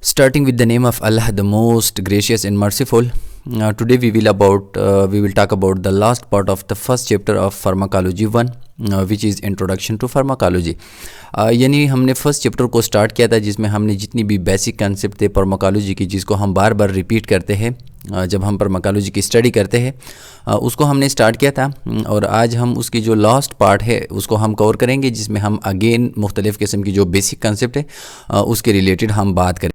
Starting with the name of Allah, the most gracious and merciful. Today we will talk about the last part of the first chapter of Pharmacology 1, which is Introduction to Pharmacology. यानी हमने first chapter को start किया था जिसमें हमने जितनी भी basic concept थे फार्माकोलॉजी की, जिसको हम बार बार रिपीट करते हैं जब हम फार्माकोलॉजी की स्टडी करते हैं, उसको हमने स्टार्ट किया था। और आज हम उसकी जो लास्ट पार्ट है उसको हम कवर करेंगे, जिसमें हम अगेन मुख्तलिफ़ किस्म की जो बेसिक कंसेप्ट है उसके रिलेटेड हम बात करें।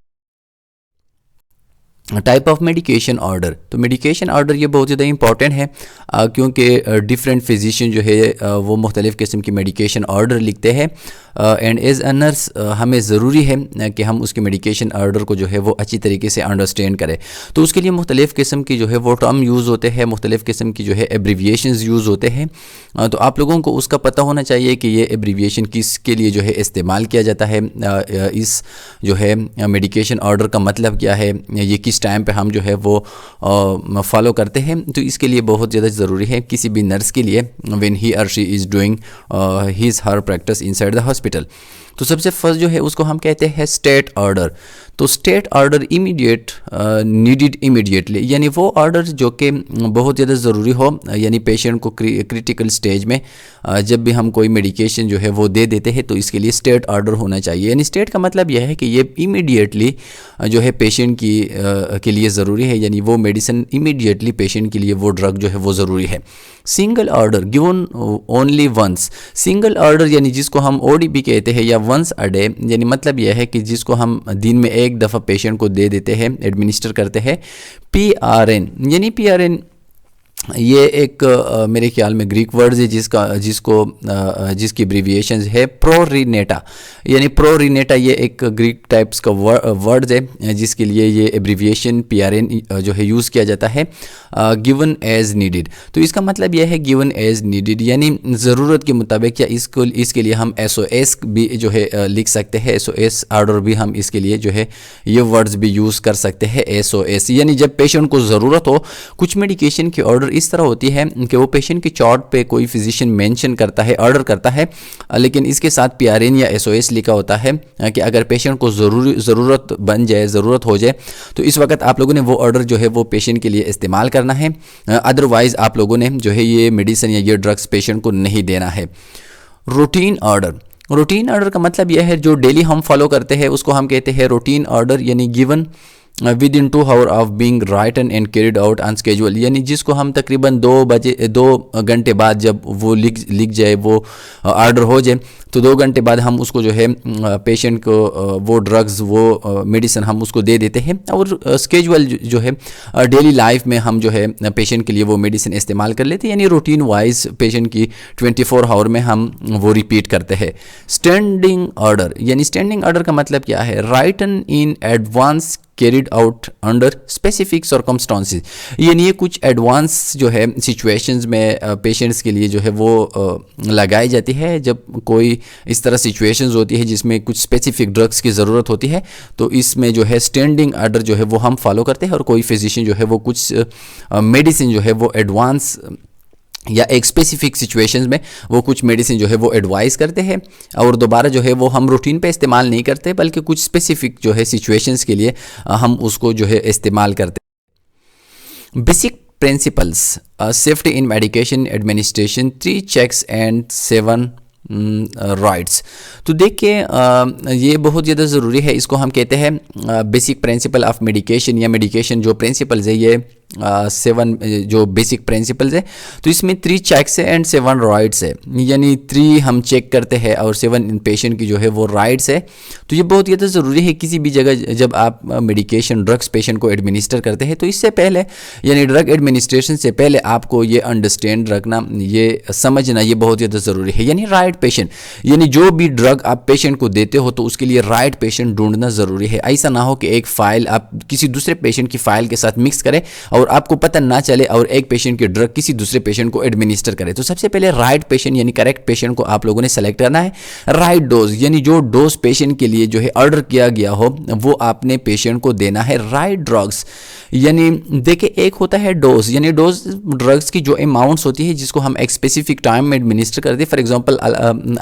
टाइप ऑफ मेडिकेशन ऑर्डर, तो मेडिकेशन ऑर्डर ये बहुत ज़्यादा इंपॉर्टेंट है क्योंकि डिफरेंट फिजिशियन जो है वो मुख्तलिफ़ किस्म की मेडिकेशन ऑर्डर लिखते हैं एंड एज अ नर्स हमें ज़रूरी है कि हम उसके मेडिकेशन ऑर्डर को जो है वो अच्छी तरीके से अंडरस्टैंड करें। तो उसके लिए मुख्तलिफ़ किस्म की जो है वो टर्म यूज़ होते हैं, मुख्तलिफ़ किस्म की जो है एब्रीविएशंस यूज़ होते हैं। तो आप लोगों को उसका पता होना चाहिए कि ये एब्रीविएशन किसके लिए जो है इस्तेमाल किया जाता है, इस जो है मेडिकेशन ऑर्डर का मतलब क्या है, ये किस टाइम पे हम जो है वो फॉलो करते हैं। तो इसके लिए बहुत ज़्यादा ज़रूरी है किसी भी नर्स के लिए व्हेन ही और she is doing his her practice inside the hospital. तो सबसे फर्स्ट जो है उसको हम कहते हैं स्टेट ऑर्डर। तो state order immediate needed immediately, यानी वो ऑर्डर जो कि बहुत ज़्यादा ज़रूरी हो, यानी पेशेंट को क्रिटिकल स्टेज में जब भी हम कोई मेडिकेशन जो है वो दे देते हैं तो इसके लिए स्टेट ऑर्डर होना चाहिए। यानी स्टेट का मतलब यह है कि ये इमीडिएटली जो है पेशेंट के लिए ज़रूरी है, यानी वो मेडिसिन इमीडिएटली पेशेंट के लिए वो ड्रग जो है वो ज़रूरी है। Single order given only once, single order यानी जिसको हम ODP कहते हैं या वंस अ डे, यानी मतलब यह है कि जिसको हम दिन में एक दफ़ा पेशेंट को दे देते हैं, एडमिनिस्टर करते हैं। PRN, यानी PRN ये एक मेरे ख्याल में ग्रीक वर्ड्स है जिसकी एब्रीविएशन है प्रोरिनेटा, यानी प्रोरिनेटा ये एक ग्रीक टाइप्स का वर्ड्स है जिसके लिए ये एब्रीविएशन PRN जो है यूज़ किया जाता है, गिवन एज नीडेड। तो इसका मतलब यह है गिवन एज नीडेड, यानी ज़रूरत के मुताबिक, या इसके लिए हम SOS भी जो है लिख सकते हैं, SOS ऑर्डर भी हम इसके लिए जो है ये वर्ड्स भी यूज़ कर सकते हैं SOS, यानी जब पेशेंट को ज़रूरत हो। कुछ मेडिकेशन की ऑर्डर इस तरह होती है कि वो पेशेंट की चार्ट पे कोई फिजिशियन मेंशन करता है, ऑर्डर करता है, लेकिन इसके साथ PRN या SOS लिखा होता है कि अगर पेशेंट को ज़रूरत बन जाए, ज़रूरत हो जाए, तो इस वक्त आप लोगों ने वो ऑर्डर जो है वो पेशेंट के लिए इस्तेमाल करना है। अदरवाइज़ आप लोगों ने जो है ये मेडिसिन या ये ड्रग्स पेशेंट को नहीं देना है। रूटीन ऑर्डर, रूटीन ऑर्डर का मतलब यह है जो डेली हम फॉलो करते हैं उसको हम कहते हैं रूटीन ऑर्डर, यानी given with in 2 hour of being written and carried out on schedule, यानी जिसको हम तकरीबन 2 घंटे बाद जब वो लिख जाए, वो ऑर्डर हो जाए, तो 2 घंटे बाद हम उसको जो है पेशेंट को वो ड्रग्स वो मेडिसिन हम उसको दे देते हैं। और स्केड्यूल जो है डेली लाइफ में हम जो है पेशेंट के लिए वो मेडिसिन इस्तेमाल कर लेते हैं, यानी रूटीन वाइज पेशेंट की 24 आवर में हम वो रिपीट करते हैं। स्टैंडिंग ऑर्डर, यानी स्टैंडिंग ऑर्डर का मतलब क्या है, written in advance carried out under specific circumstances, यानी ये कुछ एडवांस जो है सिचुएशंस में पेशेंट्स के लिए जो है वो लगाई जाती है। जब कोई इस तरह सिचुएशंस होती है जिसमें कुछ स्पेसिफिक ड्रग्स की ज़रूरत होती है, तो इसमें जो है स्टैंडिंग ऑर्डर जो है वो हम फॉलो करते हैं। और कोई फिजिशियन जो है वो कुछ मेडिसिन जो है वो एडवांस या एक स्पेसिफिक सिचुएशंस में वो कुछ मेडिसिन जो है वो एडवाइस करते हैं, और दोबारा जो है वो हम रूटीन पे इस्तेमाल नहीं करते, बल्कि कुछ स्पेसिफिक जो है सिचुएशंस के लिए हम उसको जो है इस्तेमाल करते हैं। Basic principles safety in medication administration, 3 checks and 7 rights. तो देखिए ये बहुत ज़्यादा ज़रूरी है, इसको हम कहते हैं बेसिक प्रिंसिपल ऑफ मेडिकेशन, या मेडिकेशन जो प्रिंसिपल्स है ये 7 जो बेसिक प्रिंसिपल्स है। तो इसमें 3 चेक्स है एंड 7 राइट्स है, यानी 3 हम चेक करते हैं और 7 इन पेशेंट की जो है वो राइट्स है। तो ये बहुत ज़्यादा ज़रूरी है किसी भी जगह जब आप मेडिकेशन ड्रग्स पेशेंट को एडमिनिस्टर करते हैं, तो इससे पहले यानी ड्रग एडमिनिस्ट्रेशन से पहले आपको ये अंडरस्टैंड रखना, ये समझना ये बहुत ज़्यादा ज़रूरी है। यानी राइट पेशेंट, यानी जो भी ड्रग आप पेशेंट को देते हो तो उसके लिए राइट पेशेंट ढूंढना ज़रूरी है। ऐसा ना हो कि एक फ़ाइल आप किसी दूसरे पेशेंट की फ़ाइल के साथ मिक्स करें और आपको पता ना चले और एक पेशेंट की ड्रग किसी दूसरे पेशेंट को एडमिनिस्टर करे। तो सबसे पहले राइट पेशेंट यानी करेक्ट पेशेंट को आप लोगों ने सेलेक्ट करना है। राइट डोज यानी जो डोज पेशेंट के लिए जो है ऑर्डर किया गया हो वो आपने पेशेंट को देना है। राइट ड्रग्स यानी देखिए, एक होता है डोज यानी डोज ड्रग्स की जो अमाउंट्स होती है जिसको हम एक स्पेसिफिक टाइम में एडमिनिस्टर करते हैं। फॉर एग्जांपल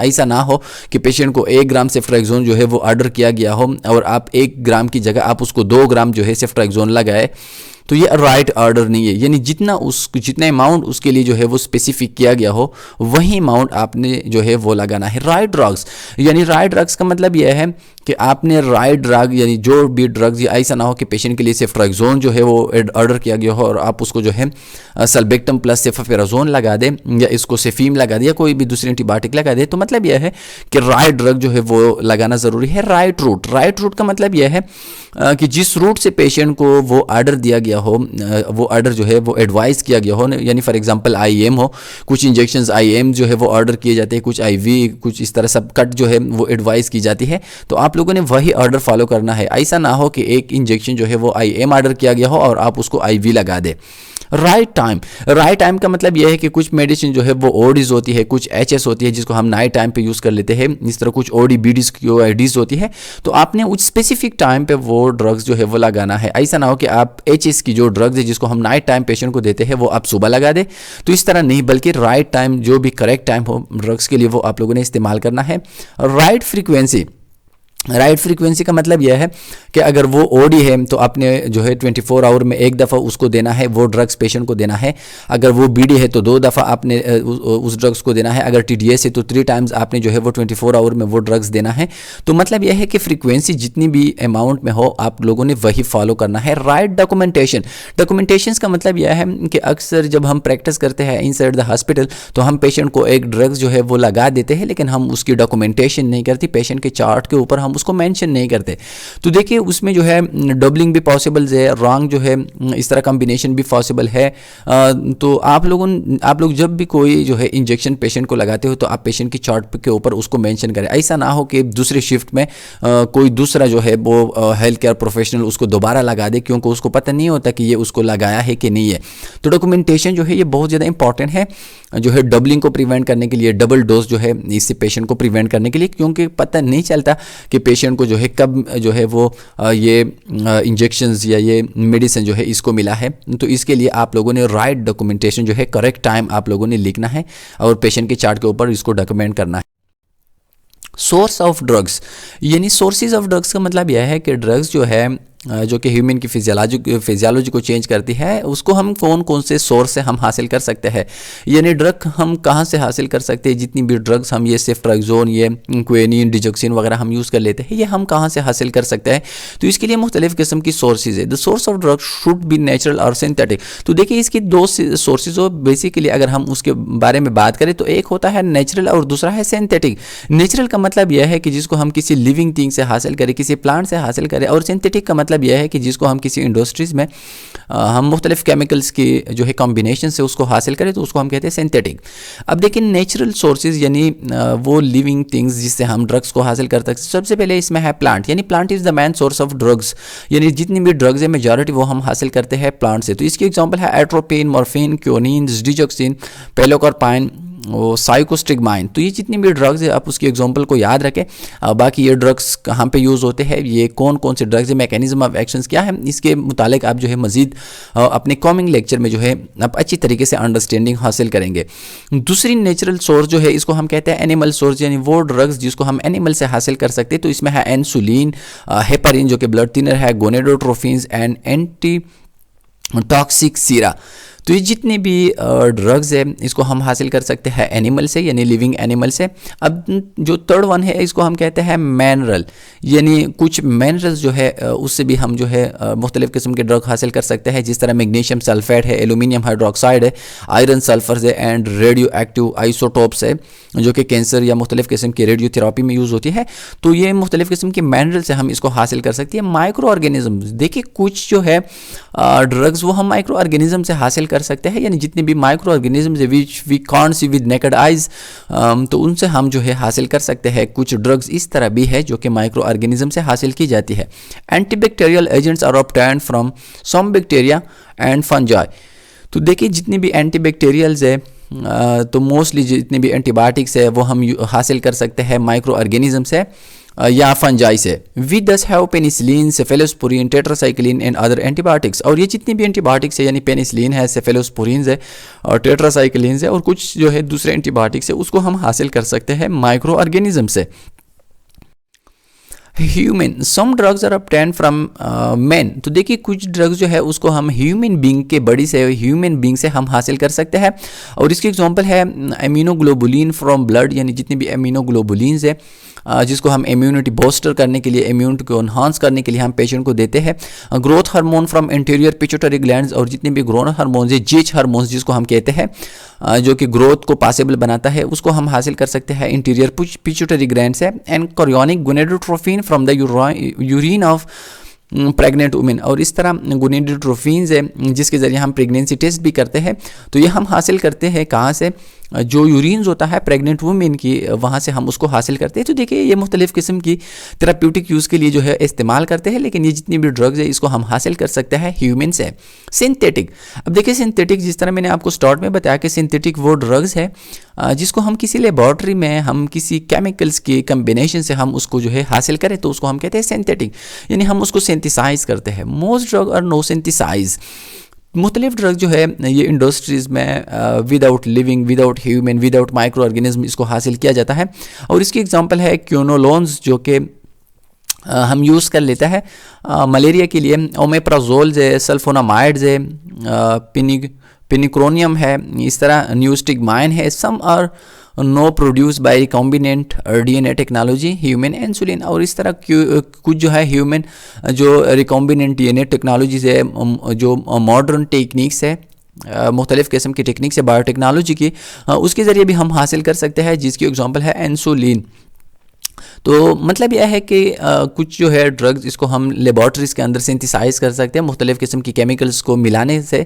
ऐसा ना हो कि पेशेंट को 1 ग्राम सेफ्ट्राक्सोन जो है वो ऑर्डर किया गया हो और आप 1 ग्राम की जगह आप उसको 2 ग्राम जो है सेफ्ट्राक्सोन लगाए, तो ये राइट ऑर्डर नहीं है। यानी जितना अमाउंट उसके लिए जो है वो स्पेसिफिक किया गया हो वही अमाउंट आपने जो है वो लगाना है। राइट ड्रग्स यानी राइट ड्रग्स का मतलब यह है कि आपने राइट ड्रग यानी जो भी ड्रग्स, या ऐसा ना हो कि पेशेंट के लिए सेफ्ट्राक्सोन जो है वो ऑर्डर किया गया हो और आप उसको जो है सल्बेक्टम प्लस सेफाफिराजोन लगा दें या इसको सेफीम लगा दे या कोई भी दूसरी एंटीबायोटिक लगा दे। तो मतलब यह है कि राइट ड्रग जो है वो लगाना ज़रूरी है। राइट रूट का मतलब यह है कि जिस रूट से पेशेंट को वो ऑर्डर दिया गया हो, वो ऑर्डर जो है वो एडवाइस किया गया हो, यानी फॉर एग्जांपल आईएम हो, कुछ इंजेक्शंस आईएम जो है वो ऑर्डर किए जाते हैं, कुछ आईवी, कुछ इस तरह सब कट जो है वो एडवाइस की जाती है। तो आप लोगों ने वही ऑर्डर फॉलो करना है। ऐसा ना हो कि एक इंजेक्शन जो है वो आईएम ऑर्डर किया गया हो और आप उसको आईवी लगा दे। राइट टाइम का मतलब यह है कि कुछ मेडिसिन जो है वो ओडीज होती है, कुछ एचएस होती है जिसको हम नाइट टाइम पे यूज़ कर लेते हैं, इस तरह कुछ ओडी बीडीज की आईडीज होती है। तो आपने उस स्पेसिफिक टाइम पे वो ड्रग्स जो है वो लगाना है। ऐसा ना हो कि आप एचएस की जो ड्रग्स है जिसको हम नाइट टाइम पेशेंट को देते हैं वो आप सुबह लगा दे। तो इस तरह नहीं, बल्कि राइट टाइम जो भी करेक्ट टाइम हो ड्रग्स के लिए वो आप लोगों ने इस्तेमाल करना है। राइट फ्रीक्वेंसी का मतलब यह है कि अगर वो ओडी है तो आपने जो है 24 आवर में एक दफ़ा उसको देना है, वो ड्रग्स पेशेंट को देना है। अगर वो बीडी है तो 2 दफ़ा आपने उस ड्रग्स को देना है। अगर टीडीएस है तो 3 टाइम्स आपने जो है वो 24 आवर में वो ड्रग्स देना है। तो मतलब यह है कि फ्रीक्वेंसी जितनी भी अमाउंट में हो आप लोगों ने वही फॉलो करना है। राइट डॉक्यूमेंटेशन का मतलब यह है कि अक्सर जब हम प्रैक्टिस करते हैं इनसाइड द हॉस्पिटल तो हम पेशेंट को एक ड्रग्स जो है वो लगा देते हैं, लेकिन हम उसकी डॉक्यूमेंटेशन नहीं करती। पेशेंट के चार्ट के ऊपर हम उसको मेंशन नहीं करते। तो देखिए उसमें जो है डबलिंग भी पॉसिबल है, रॉन्ग जो है इस तरह कॉम्बिनेशन भी पॉसिबल है। तो आप लोग जब भी कोई जो है इंजेक्शन पेशेंट को लगाते हो तो आप पेशेंट की चार्ट के ऊपर उसको मेंशन करें। ऐसा ना हो कि दूसरी शिफ्ट में कोई दूसरा जो है वो हेल्थ केयर प्रोफेशनल उसको दोबारा लगा दे, क्योंकि उसको पता नहीं होता कि ये उसको लगाया है कि नहीं है। तो डॉक्यूमेंटेशन जो है ये बहुत ज़्यादा इंपॉर्टेंट है जो है डबलिंग को प्रिवेंट करने के लिए, डबल डोज जो है इससे पेशेंट को प्रिवेंट करने के लिए, क्योंकि पता नहीं चलता कि पेशेंट को जो है कब जो है वो ये इंजेक्शंस या ये मेडिसिन जो है इसको मिला है। तो इसके लिए आप लोगों ने राइट डॉक्यूमेंटेशन जो है करेक्ट टाइम आप लोगों ने लिखना है और पेशेंट के चार्ट के ऊपर इसको डॉक्यूमेंट करना है। सोर्स ऑफ ड्रग्स यानी सोर्सेज ऑफ ड्रग्स का मतलब यह है कि ड्रग्स जो है जो कि ह्यूमन की फिजियोलॉजी को चेंज करती है, उसको हम कौन कौन से सोर्स से हम हासिल कर सकते हैं। यानी ड्रग हम कहाँ से हासिल कर सकते हैं। जितनी भी ड्रग्स हम ये सेफ्ट्राक्सोन, ये क्वेनिन, डिजोक्सिन वगैरह हम यूज़ कर लेते हैं, ये हम कहाँ से हासिल कर सकते हैं। तो इसके लिए मुख्तलिफ़ किस्म की सोर्सेज है। The source of drug should be natural और सिंथेटिक। तो देखिए इसकी 2 सोर्सेज हो बेसिकली, अगर हम उसके बारे में बात करें तो एक होता है नेचुरल और दूसरा है सिंथेटिक। नेचुरल का मतलब यह है कि जिसको हम किसी लिविंग थिंग से हासिल करें, किसी प्लांट से हासिल करें, और सिंथेटिक का मतलब यह है कि जिसको हम किसी इंडस्ट्रीज़ में हम मुख्तलिफ केमिकल्स की जो है कॉम्बिनेशन से उसको हासिल करें तो उसको हम कहते हैं सिंथेटिक। अब देखिए नेचुरल सोर्सेज यानी वो लिविंग थिंग्स जिससे हम ड्रग्स को हासिल कर सकते हैं। सबसे पहले इसमें है प्लांट, यानी plant is the main source of drugs. यानी जितनी भी ड्रग्स है मेजॉरिटी वो हम हासिल करते हैं प्लांट से। तो इसकी एग्जांपल है एट्रोपिन, मॉर्फिन, क्योनिन, डिजोक्सिन, पेलोकार्पाइन, वो साइकोस्टिग्माइन। तो ये जितनी भी ड्रग्स है आप उसकी एग्जांपल को याद रखें। बाकी ये ड्रग्स कहाँ पे यूज़ होते हैं, ये कौन कौन से ड्रग्स है, मैकेनिज्म ऑफ एक्शंस क्या है, इसके मुतालिक आप जो है मज़ीद अपने कमिंग लेक्चर में जो है आप अच्छी तरीके से अंडरस्टैंडिंग हासिल करेंगे। दूसरी नेचुरल सोर्स जो है इसको हम कहते हैं एनिमल सोर्स, यानी वो ड्रग्स जिसको हम एनिमल से हासिल कर सकते हैं। तो इसमें है इंसुलिन, हेपारिन जो कि ब्लड थिनर है, गोनेडोट्रोफिन्स एंड एंटी टॉक्सिक सीरा। तो ये जितने भी ड्रग्स है इसको हम हासिल कर सकते हैं एनिमल से, यानी लिविंग एनिमल से। अब जो थर्ड वन है इसको हम कहते हैं मिनरल, यानी कुछ मिनरल्स जो है उससे भी हम जो है मुख्तलिफ़ किस्म के ड्रग हासिल कर सकते हैं, जिस तरह मैग्नीशियम सल्फेट है, एल्यूमिनियम हाइड्रोक्साइड है, आयरन सल्फर है एंड रेडियो एक्टिव आइसोटोप्स है जो कि कैंसर या मुख्तलिफ़ किस्म की रेडियोथेरापी में यूज़ होती है। तो ये मुख्तलिफ़ किस्म के मिनरल से हम इसको हासिल कर सकते हैं। माइक्रो ऑर्गेनिज्म, देखिए कुछ जो है ड्रग्स वो हम माइक्रो ऑर्गेनिज्म से हासिल कर सकते हैं, यानी जितने भी माइक्रो ऑर्गेनिजम्स है which we can't see with naked eyes, तो उनसे हम जो है हासिल कर सकते हैं। कुछ ड्रग्स इस तरह भी है जो कि माइक्रो ऑर्गेनिज्म से हासिल की जाती है। Antibacterial agents are obtained from some bacteria and fungi. तो देखिए जितनी भी एंटीबैक्टीरियल्स है तो मोस्टली जितने भी एंटीबायोटिक्स है वो हम हासिल कर सकते हैं माइक्रो ऑर्गेनिज्म से या फंजाई से। वी दस have penicillin, cephalosporin, tetracycline and other antibiotics. और ये जितनी भी एंटीबायोटिक्स है यानी पेनिसिलिन है, सेफेलोस्पोरिन है और टेट्रासाइक्लिन है और कुछ जो है दूसरे एंटीबायोटिक्स है उसको हम हासिल कर सकते हैं माइक्रो ऑर्गेनिज्म से। Human, some drugs are obtain from man. तो देखिए कुछ ड्रग्स जो है उसको हम ह्यूमन बींग के बॉडी से, ह्यूमन बींग से हम हासिल कर सकते हैं। और इसकी एग्जांपल है एमिनोग्लोबुलिन फ्रॉम ब्लड, यानी जितने भी एमिनोग्लोबुलिन्स है जिसको हम इम्यूनिटी बूस्टर करने के लिए, इम्यूनिटी को एनहांस करने के लिए हम पेशेंट को देते हैं। Growth hormone from interior pituitary glands, और जितने भी ग्रोथ हार्मोन्स है, जीच हार्मोन्स जिसको हम कहते हैं जो कि ग्रोथ को पॉसिबल बनाता है, उसको हम हासिल कर सकते हैं इंटीरियर पिट्यूटरी ग्लैंड से। And chorionic gonadotrophin from the urine of pregnant women. और इस तरह गोनेडोट्रोफिन्स है जिसके ज़रिए हम प्रेगनेंसी टेस्ट भी करते हैं। तो ये हम हासिल करते हैं कहाँ से, जो यूरिन्स होता है प्रेग्नेंट वुमेन की, वहाँ से हम उसको हासिल करते हैं। तो देखिए ये मुख्तलिफ़ किस्म की थेराप्यूटिक यूज़ के लिए जो है इस्तेमाल करते हैं, लेकिन ये जितनी भी ड्रग्स है इसको हम हासिल कर सकते हैं ह्यूमन से। सिंथेटिक, अब देखिए सिंथेटिक जिस तरह मैंने आपको स्टार्ट में बताया कि सिंथेटिक वो ड्रग्स है जिसको हम किसी लेबॉर्ट्री में हम किसी केमिकल्स के कम्बिनेशन से हम उसको जो है हासिल करें तो उसको हम कहते हैं सिंथेटिक, यानी हम उसको सिंथेसाइज करते हैं। Most drug are no synthesize. मुख्तलिफ ड्रग जो है ये इंडस्ट्रीज़ में without living, without human, without micro organism इसको हासिल किया जाता है। और इसकी एग्जांपल है क्योनोलोन्स जो कि हम यूज़ कर लेते हैं मलेरिया के लिए। ओमेप्राजोल्स है, सल्फोनामाइड्स है, पिनिक्रोनियम है, इस तरह न्यूस्टिगमाइन है। Some are no produce by recombinant DNA technology, human insulin. और इस तरह कुछ जो है ह्यूमन जो रिकॉम्बिनेंट डीएनए टेक्नोलॉजी से, जो मॉडर्न टेक्निक्स है, मुख्तलिफ़ किस्म की टेक्निक्स है बायोटेक्नोलॉजी की, उसके ज़रिए भी हम हासिल कर सकते हैं, जिसकी एग्जांपल है इंसुलिन। तो मतलब यह है कि कुछ जो है ड्रग्स इसको हम लेबॉर्ट्रीज़ के अंदर सिंथेसाइज कर सकते हैं मुख्तलिफ़ किस्म की केमिकल्स को मिलाने से,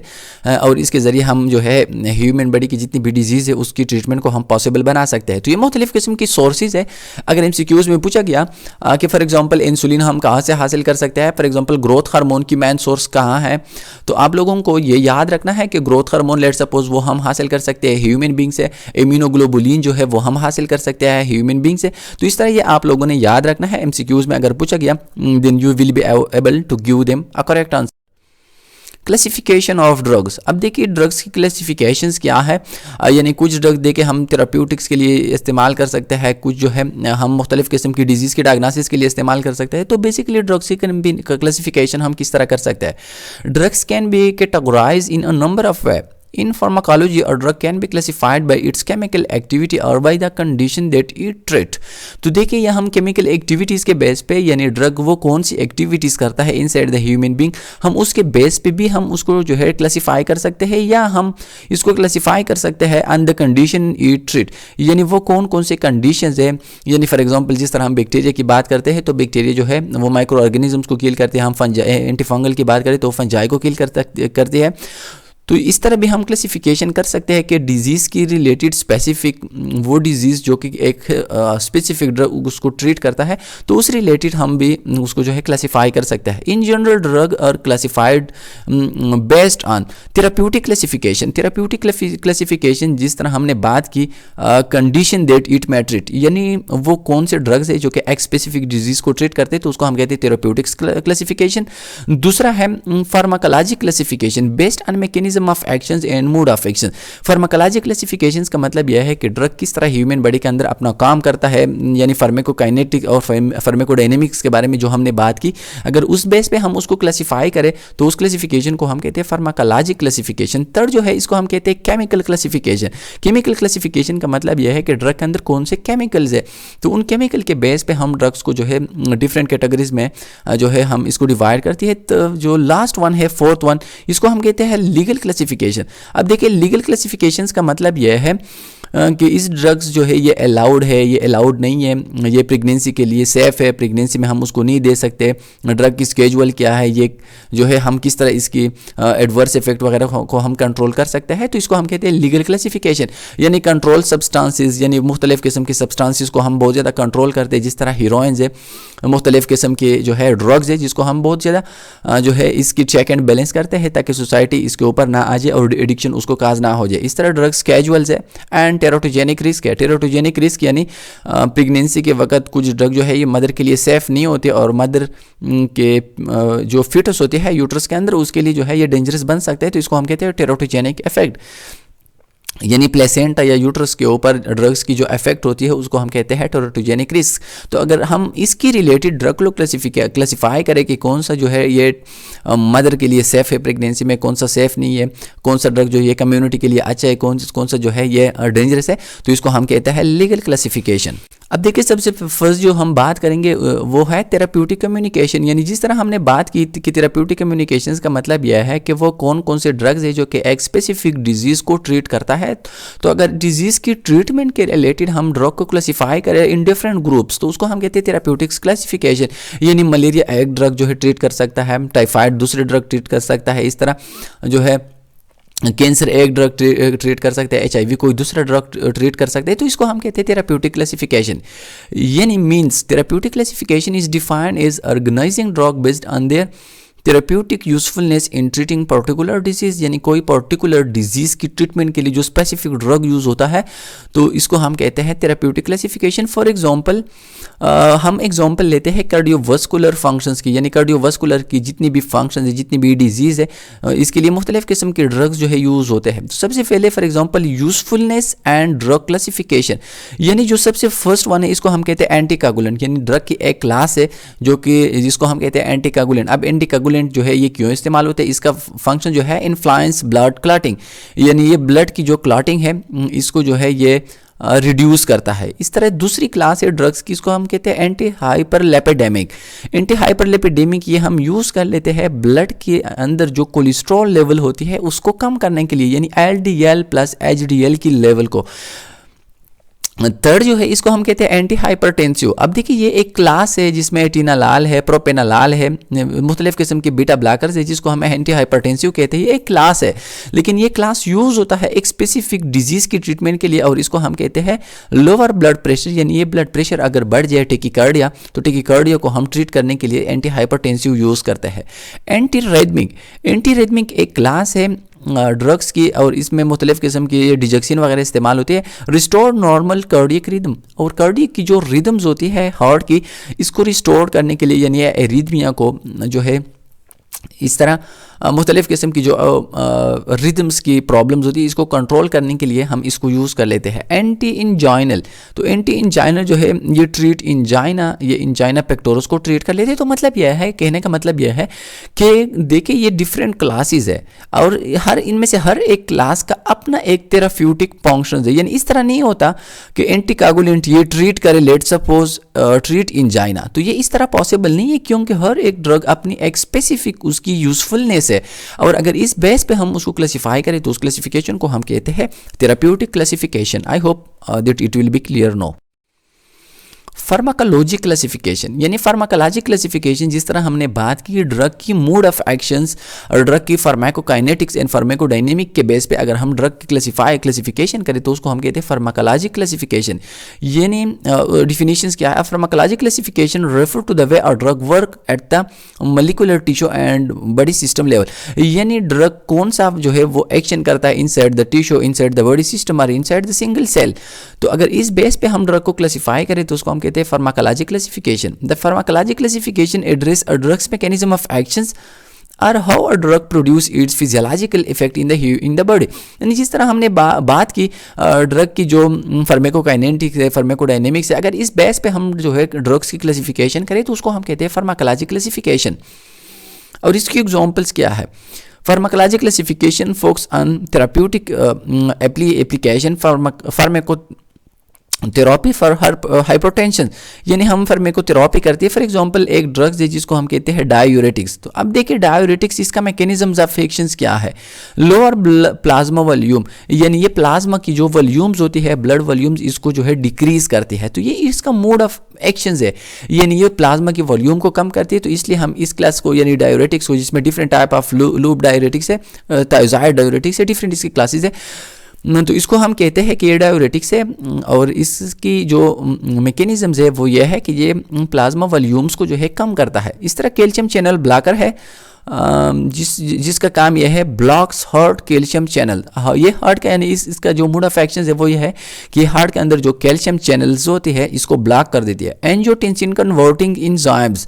और इसके ज़रिए हम जो है ह्यूमन बॉडी की जितनी भी डिजीज़ है उसकी ट्रीटमेंट को हम पॉसिबल बना सकते हैं। तो ये मुख्तलिफ़ किस्म की सोर्सेज है। अगर MCQs में पूछा गया कि फॉर एग्जांपल इंसुलिन हम कहाँ से हासिल कर सकते हैं, फॉर एग्जांपल ग्रोथ हार्मोन की मेन सोर्स कहाँ है, तो आप लोगों को ये याद रखना है कि ग्रोथ हार्मोन लेट सपोज वो हम हासिल कर सकते हैं ह्यूमन बींग से। इम्यूनोग्लोबुलिन जो है वो हम हासिल कर सकते हैं ह्यूमन बींग से। तो इस तरह ये आप लोगों ने याद रखना है। MCQs में अगर पूछा गया then you will be able to give them a correct answer. Classification of drugs, अब देखिए ड्रग्स की क्लासिफिकेशंस क्या है, यानी कुछ ड्रग देके हम थेराप्यूटिक्स के लिए इस्तेमाल कर सकते हैं, कुछ जो है हम मुख्तलिफ़ किस्म की डिजीज़ के डायग्नोसिस के लिए इस्तेमाल कर सकते हैं। तो बेसिकली ड्रग्स की क्लासिफिकेशन हम किस तरह कर सकते हैं। Drugs can be categorised in a number of way. In pharmacology, a drug can be classified by its chemical activity or by the condition that it treat। तो देखिए यहाँ हम केमिकल एक्टिविटीज़ के बेस पे, यानी ड्रग वो कौन सी activities करता है इनसाइड द ह्यूमन बींग, हम उसके बेस पे भी हम उसको जो है क्लासीफाई कर सकते हैं, या हम इसको क्लासीफाई कर सकते हैं on the condition it treat, यानी वो कौन कौन से कंडीशंस है। यानी फॉर एग्जांपल जिस तरह हम बैक्टीरिया की बात करते हैं तो बैक्टीरिया जो है वो माइक्रो ऑर्गेनिजम्स को किल करते हैं। हम एंटीफंगल की बात करें तो फंजाई को किल करती है। तो इस तरह भी हम क्लासिफिकेशन कर सकते हैं कि डिजीज़ की रिलेटेड स्पेसिफिक वो डिजीज़ जो कि एक स्पेसिफिक ड्रग उसको ट्रीट करता है, तो उस रिलेटेड हम भी उसको जो है क्लासिफाई कर सकते हैं। In general drug are classified based on therapeutic classification. Therapeutic classification जिस तरह हमने बात की condition that it may treat, यानी वो कौन से ड्रग्स है जो कि एक स्पेसिफिक डिजीज़ को ट्रीट करते हैं, तो उसको हम कहते हैं थेराप्यूटिक्स क्लासिफिकेशन। दूसरा है pharmacology classification based on mechanism of actions and mood off action. Pharmacology classifications का मतलब यह है कि ड्रग किस तरह ह्यूमन बॉडी के अंदर अपना काम करता है, यानी फार्माकोकाइनेटिक और फार्माकोडायनेमिक्स के बारे में जो हमने बात की, अगर उस बेस पे हम उसको क्लासिफाई करें तो उस क्लासिफिकेशन को हम कहते हैं फार्माकोलॉजी क्लासिफिकेशन। थर्ड जो है इसको हम कहते हैं केमिकल क्लासिफिकेशन। केमिकल क्लासिफिकेशन का मतलब यह है कि ड्रग के अंदर कौन से केमिकल्स है, तो उन केमिकल के बेस पे हम ड्रग्स को जो है डिफरेंट कैटेगरीज में जो है हम इसको डिवाइड करती है। तो जो लास्ट वन है फोर्थ वन, इसको हम कहते हैं लीगल क्लासिफिकेशन। अब देखिए लीगल क्लासिफिकेशंस का मतलब यह है कि इस ड्रग्स जो है ये अलाउड है, ये अलाउड नहीं है, ये प्रेगनेंसी के लिए सेफ़ है, प्रेगनेंसी में हम उसको नहीं दे सकते, ड्रग की स्केजुअल क्या है, ये जो है हम किस तरह इसकी एडवर्स इफेक्ट वगैरह को हम कंट्रोल कर सकते हैं, तो इसको हम कहते हैं लीगल क्लासिफिकेशन। यानी कंट्रोल सब्सटेंसेस, यानी मुख्तलिफ़ किस्म के सब्सटेंसेस को हम बहुत ज़्यादा कंट्रोल करते हैं, जिस तरह हीरोइंस है, मुख्तलिफ़ किस्म के जो है ड्रग्स है जिसको हम बहुत ज़्यादा जो है इसकी चेक एंड बैलेंस करते हैं ताकि सोसाइटी इसके ऊपर ना आ जाए और एडिक्शन उसको काज ना हो जाए। इस तरह ड्रग्स कैजुअल्स है। एंड टेरोटोजेनिक रिस्क है। टेरोटोजेनिक रिस्क यानी प्रेगनेंसी के वक्त कुछ ड्रग जो है ये मदर के लिए सेफ़ नहीं होते और मदर के जो फिटस होती है यूट्रस के अंदर उसके लिए जो है ये डेंजरस बन सकते हैं, तो इसको हम कहते हैं टेरोटोजेनिक इफेक्ट। यानी प्लेसेंटा या यूट्रस के ऊपर ड्रग्स की जो इफेक्ट होती है उसको हम कहते हैं टेरोटोजेनिक रिस्क। तो अगर हम इसकी रिलेटेड ड्रग को क्लासिफाई करें कि कौन सा जो है ये मदर के लिए सेफ़ है प्रेगनेंसी में, कौन सा सेफ़ नहीं है, कौन सा ड्रग जो ये कम्युनिटी के लिए अच्छा है, कौन सा जो है ये डेंजरस है, तो इसको हम कहते हैं लीगल क्लासिफिकेशन। अब देखिए सबसे फर्स्ट जो हम बात करेंगे वो है थेराप्यूटिक कम्युनिकेशन। यानी जिस तरह हमने बात की कि थेराप्यूटिक कम्युनिकेशन का मतलब यह है कि वो कौन कौन से ड्रग्स है जो कि एक स्पेसिफिक डिजीज़ को ट्रीट करता है। तो अगर डिजीज़ की ट्रीटमेंट के रिलेटेड हम ड्रग को क्लासिफाई करें इन डिफरेंट ग्रुप्स, तो उसको हम कहते हैं थेराप्यूटिक्स क्लासिफिकेशन। यानी मलेरिया एक ड्रग जो है ट्रीट कर सकता है, टाइफाइड दूसरे ड्रग ट्रीट कर सकता है, इस तरह जो है कैंसर एक ड्रग ट्रीट कर सकते हैं, HIV कोई दूसरा ड्रग ट्रीट कर सकते हैं, तो इसको हम कहते हैं थेराप्यूटिक क्लासिफिकेशन। यानी means therapeutic classification is defined as organizing drug based on their therapeutic usefulness in treating particular disease. यानी कोई पर्टिकुलर डिजीज़ की ट्रीटमेंट के लिए जो स्पेसिफिक ड्रग यूज़ होता है, तो इसको हम कहते हैं थेराप्यूटिक क्लासिफिकेशन। फॉर एग्जांपल हम एग्जांपल लेते हैं कार्डियोवास्कुलर फंक्शंस की। यानी कार्डियोवास्कुलर की जितनी भी फंक्शन है, जितनी भी डिजीज़ है, इसके लिए मुख्तलिफ़ किस्म के ड्रग्स जो है यूज़ होते हैं। सबसे पहले for example usefulness and drug classification. यानी जो सबसे फर्स्ट वन है इसको हम कहते हैं एंटीकागुलेंट। यानी ड्रग की एक क्लास है जो कि जिसको हम कहते हैं एंटीकागुलेंट। अब एंटीकागुलेंट जो है ये क्यों इस्तेमाल होते हैं, इसका फंक्शन जो है इन्फ्लुएंस ब्लड क्लॉटिंग। यानी ये ब्लड की जो क्लॉटिंग है इसको जो है ये रिड्यूस करता है। इस तरह दूसरी क्लास है ड्रग्स की, इसको हम कहते हैं एंटी हाइपरलिपिडेमिक। एंटी हाइपरलिपिडेमिक ये हम यूज़ कर लेते हैं ब्लड के अंदर जो कोलेस्ट्रॉल लेवल होती है उसको कम करने के लिए, यानी LDL प्लस HDL की लेवल को। थर्ड जो है इसको हम कहते हैं एंटी हाइपरटेंसिव। अब देखिए ये एक क्लास है जिसमें एटिनालाल है, प्रोपेनालाल है, मुख्तलिफ़ किस्म के बीटा ब्लॉकर्स है जिसको हम एंटी हाइपरटेंसिव कहते हैं। ये एक क्लास है, लेकिन ये क्लास यूज़ होता है एक स्पेसिफिक डिजीज़ की ट्रीटमेंट के लिए और इसको हम कहते हैं लोअर ब्लड प्रेशर। यानी ये ब्लड प्रेशर अगर बढ़ जाए टेकिकार्डिया, तो टेकिकार्डिया को हम ट्रीट करने के लिए एंटी हाइपरटेंसिव यूज़ करते हैं। एंटीरेथमिक एक क्लास है ड्रग्स की और इसमें मुख्तलिफ़ किस्म की डिजक्सिन वगैरह इस्तेमाल होती है। रिस्टोर नॉर्मल कार्डियक रिदम, और कार्डियक की जो रिदम्स होती है हार्ट की, इसको रिस्टोर करने के लिए यानी एरिथमिया को जो है इस तरह मुख्तलिफ़ किस्म की जो रिदम्स की प्रॉब्लम्स होती है इसको कंट्रोल करने के लिए हम इसको यूज़ कर लेते हैं। एंटी इंजाइनल, तो एंटी इंजाइनल जो है ये ट्रीट इंजाइना, ये इंजाइना पेक्टोरस को ट्रीट कर लेते हैं। तो मतलब यह है, कहने का मतलब यह है कि देखिए ये डिफरेंट क्लासेस है और हर इनमें से हर एक क्लास का अपना एक थेराप्यूटिक फंक्शन है। यानी इस तरह नहीं होता कि एंटीकागुलेंट ये ट्रीट करे, लेट सपोज ट्रीट इंजाइना, तो ये इस तरह पॉसिबल नहीं है क्योंकि हर एक ड्रग अपनी एक स्पेसिफिक उसकी यूजफुलनेस है और अगर इस बेस पे हम उसको क्लासिफाई करें तो उस क्लासिफिकेशन को हम कहते हैं therapeutic classification. I hope that it will be clear no. Pharmacology classification, यानी फार्माकोलॉजी क्लासिफिकेशन जिस तरह हमने बात की ड्रग की मोड ऑफ एक्शंस और ड्रग की फार्माकोकाइनेटिक्स एंड फार्माकोडायनेमिक के बेस पे अगर हम ड्रग की क्लासिफिकेशन करें तो उसको हम कहते हैं फार्माकोलॉजी क्लासिफिकेशन। यानी डिफिनीशंस क्या है? Pharmacology classification refer to the way a drug work at the molecular tissue and body system level. यानी ड्रग कौन सा जो है वो एक्शन करता है inside the tissue, inside the body system और इनसाइड द सिंगल सेल। तो अगर इस बेस पे हम ड्रग को क्लासिफाई करें तो उसको हम कहते हैं pharmacology classification. The pharmacology classification address a drugs mechanism of actions और how a drug produce its physiological effect in the body. यानी जिस तरह हमने बात की ड्रग की जो फार्माकोकाइनेटिक्स है, फार्माकोडायनेमिक्स है, अगर इस बेस पे हम जो है ड्रग्स की क्लासिफिकेशन करें तो उसको हम कहते हैं फार्माकोलॉजी क्लासिफिकेशन। और इसकी एग्जांपल्स क्या है? Pharmacology classification focus on therapeutic application, therapy for hypertension, यानी हम फार्माकोथेरेपी करती है। फॉर एग्जांपल एक ड्रग्स है जिसको हम कहते हैं डायूरेटिक्स। तो अब देखिए डायूरेटिक्स, इसका मैकेनिज्म्स ऑफ एक्शंस क्या है। लोअर प्लाज्मा वॉल्यूम, यानी ये प्लाज्मा की जो वॉल्यूम्स होती है, ब्लड वॉल्यूम्स, इसको जो है डिक्रीज करती है। तो ये इसका मोड ऑफ एक्शंस है, यानी ये प्लाज्मा की वॉल्यूम को कम करती है। तो इसलिए हम इस क्लास को यानी डायूरेटिक्स को, जिसमें different type of loop diuretics है, थायजाइड डायूरेटिक्स है, डिफरेंट इसकी क्लासेस है। तो इसको हम कहते हैं कि ये डायूरेटिक्स है। और इसकी जो मैकेनिज्म्स है वो ये है कि ये प्लाज्मा वॉल्यूम्स को जो है कम करता है। इस तरह कैल्शियम चैनल ब्लॉकर है, जिसका काम यह है ब्लॉक्स हार्ट कैल्शियम चैनल। ये हार्ट का यानी इसका जो मोड ऑफ एक्शन है वो ये है कि हार्ट के अंदर जो कैल्शियम चैनल्स होती है इसको ब्लॉक कर देती है। एंजियोटेंसिन कन्वर्टिंग एंजाइम्स,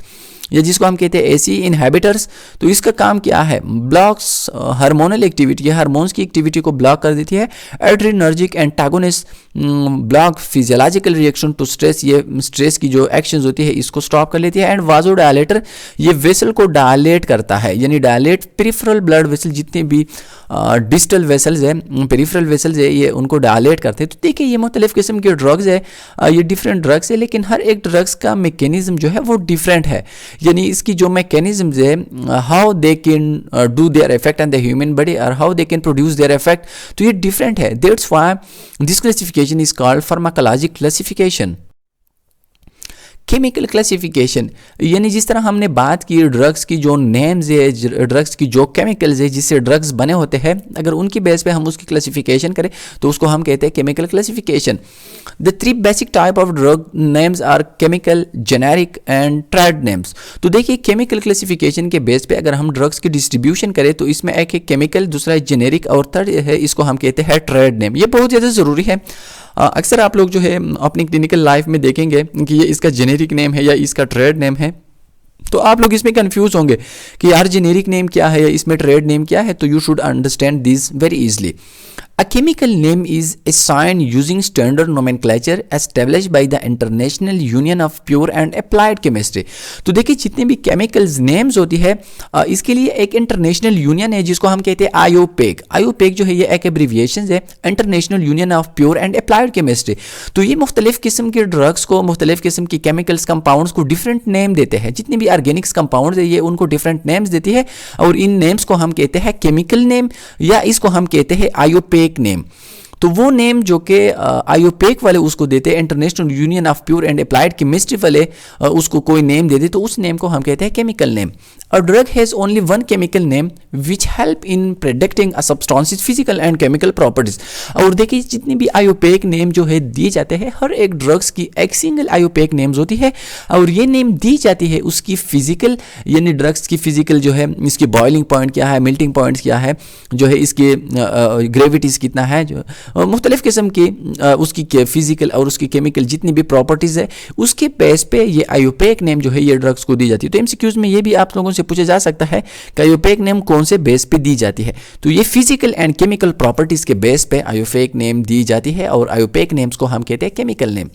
या जिसको हम कहते हैं एसी इनहिबिटर्स। तो इसका काम क्या है, ब्लॉक्स हार्मोनल एक्टिविटी, हार्मोन्स की एक्टिविटी को ब्लॉक कर देती है। Adrenergic antagonist block physiological reaction to stress, ये स्ट्रेस की जो एक्शंस होती है इसको स्टॉप कर लेती है। एंड वाजोडायलेटर, ये वेसल को डायलेट करता है, यानी डायलेट पेरिफेरल ब्लड वेसल, जितने भी डिस्टल वेसल्स है, पेरिफेरल वेसल्स है, ये उनको डायलेट करते हैं। तो देखिए ये मुख्तलिफ किस्म के ड्रग्स है, ये डिफरेंट ड्रग्स है, लेकिन हर एक ड्रग्स का मैकेनिज्म जो है वो डिफरेंट है, यानी इसकी जो मैकेनिज्म्स है, how they can do their effect on the human body और how they can produce their effect, तो ये डिफरेंट है। That's why this classification is called pharmacologic classification. Chemical classification, यानी जिस तरह हमने बात की ड्रग्स की जो नेम्स है, ड्रग्स की जो केमिकल्स है जिससे ड्रग्स बने होते हैं, अगर उनकी बेस पे हम उसकी क्लासिफिकेशन करें तो उसको हम कहते हैं chemical classification. The three basic type of drug names are chemical, generic and trade names. तो देखिए केमिकल क्लासिफिकेशन के बेस पे अगर हम ड्रग्स की डिस्ट्रीब्यूशन करें तो इसमें एक है केमिकल, दूसरा है जेनेरिक और थर्ड है इसको हम कहते हैं ट्रेड नेम। ये बहुत ज़्यादा ज़रूरी है। अक्सर आप लोग जो है अपनी क्लिनिकल लाइफ में देखेंगे कि ये इसका जेनेरिक नेम है या इसका ट्रेड नेम है, तो आप लोग इसमें कंफ्यूज होंगे कि यार जेनेरिक नेम क्या है या इसमें ट्रेड नेम क्या है। तो you should understand this very easily. A chemical name is assigned using standard nomenclature established by the International Union of Pure and Applied Chemistry। तो देखिए जितने भी केमिकल्स नेम्स होती है इसके लिए एक इंटरनेशनल यूनियन है जिसको हम कहते हैं आईयूपीएसी। आईयूपीएसी जो है ये एक एब्रीविएशन है, international union of pure and applied chemistry. तो ये मुख्तलिफ किस्म के ड्रग्स को, मुख्तलिफ किस्म की केमिकल्स कंपाउंड्स को डिफरेंट नेम देते हैं। जितने भी ऑर्गेनिक्स कंपाउंड्स है ये उनको डिफरेंट नेम्स देती है और इन नेम्स को हम कहते हैं केमिकल नेम या इसको हम कहते हैं आईयूपीएसी नेम। तो वो नेम जो कि आईयूपीएसी वाले उसको देते हैं, international union of pure and applied chemistry वाले उसको कोई नेम दे दे तो उस नेम को हम कहते हैं chemical name. A drug has only one chemical name which help in predicting a substance's physical and chemical properties। और देखिए जितनी भी आईयूपीएसी नेम जो है दिए जाते हैं, हर एक ड्रग्स की एक सिंगल आईयूपीएसी नेम्स होती है और ये नेम दी जाती है उसकी फिजिकल, यानी ड्रग्स की फिजिकल जो है, इसकी बॉइलिंग पॉइंट क्या है, मेल्टिंग पॉइंट्स क्या है, जो है इसके ग्रेविटीज कितना है, जो मुख्तलिफ किस्म की उसकी फिजिकल और उसकी केमिकल जितनी भी प्रॉपर्टीज है उसके बेस पे ये आईयूपीएसी नेम जो है ये ड्रग्स को दी जाती है। तो एमसीक्यूज में ये भी आप लोगों से पूछा जा सकता है कि आईयूपीएसी नेम कौन से बेस पे दी जाती है। तो ये फिजिकल एंड केमिकल प्रॉपर्टीज के बेस पे आईयूपीएसी नेम दी जाती है और आईयूपीएसी नेम्स को हम कहते हैं केमिकल नेम।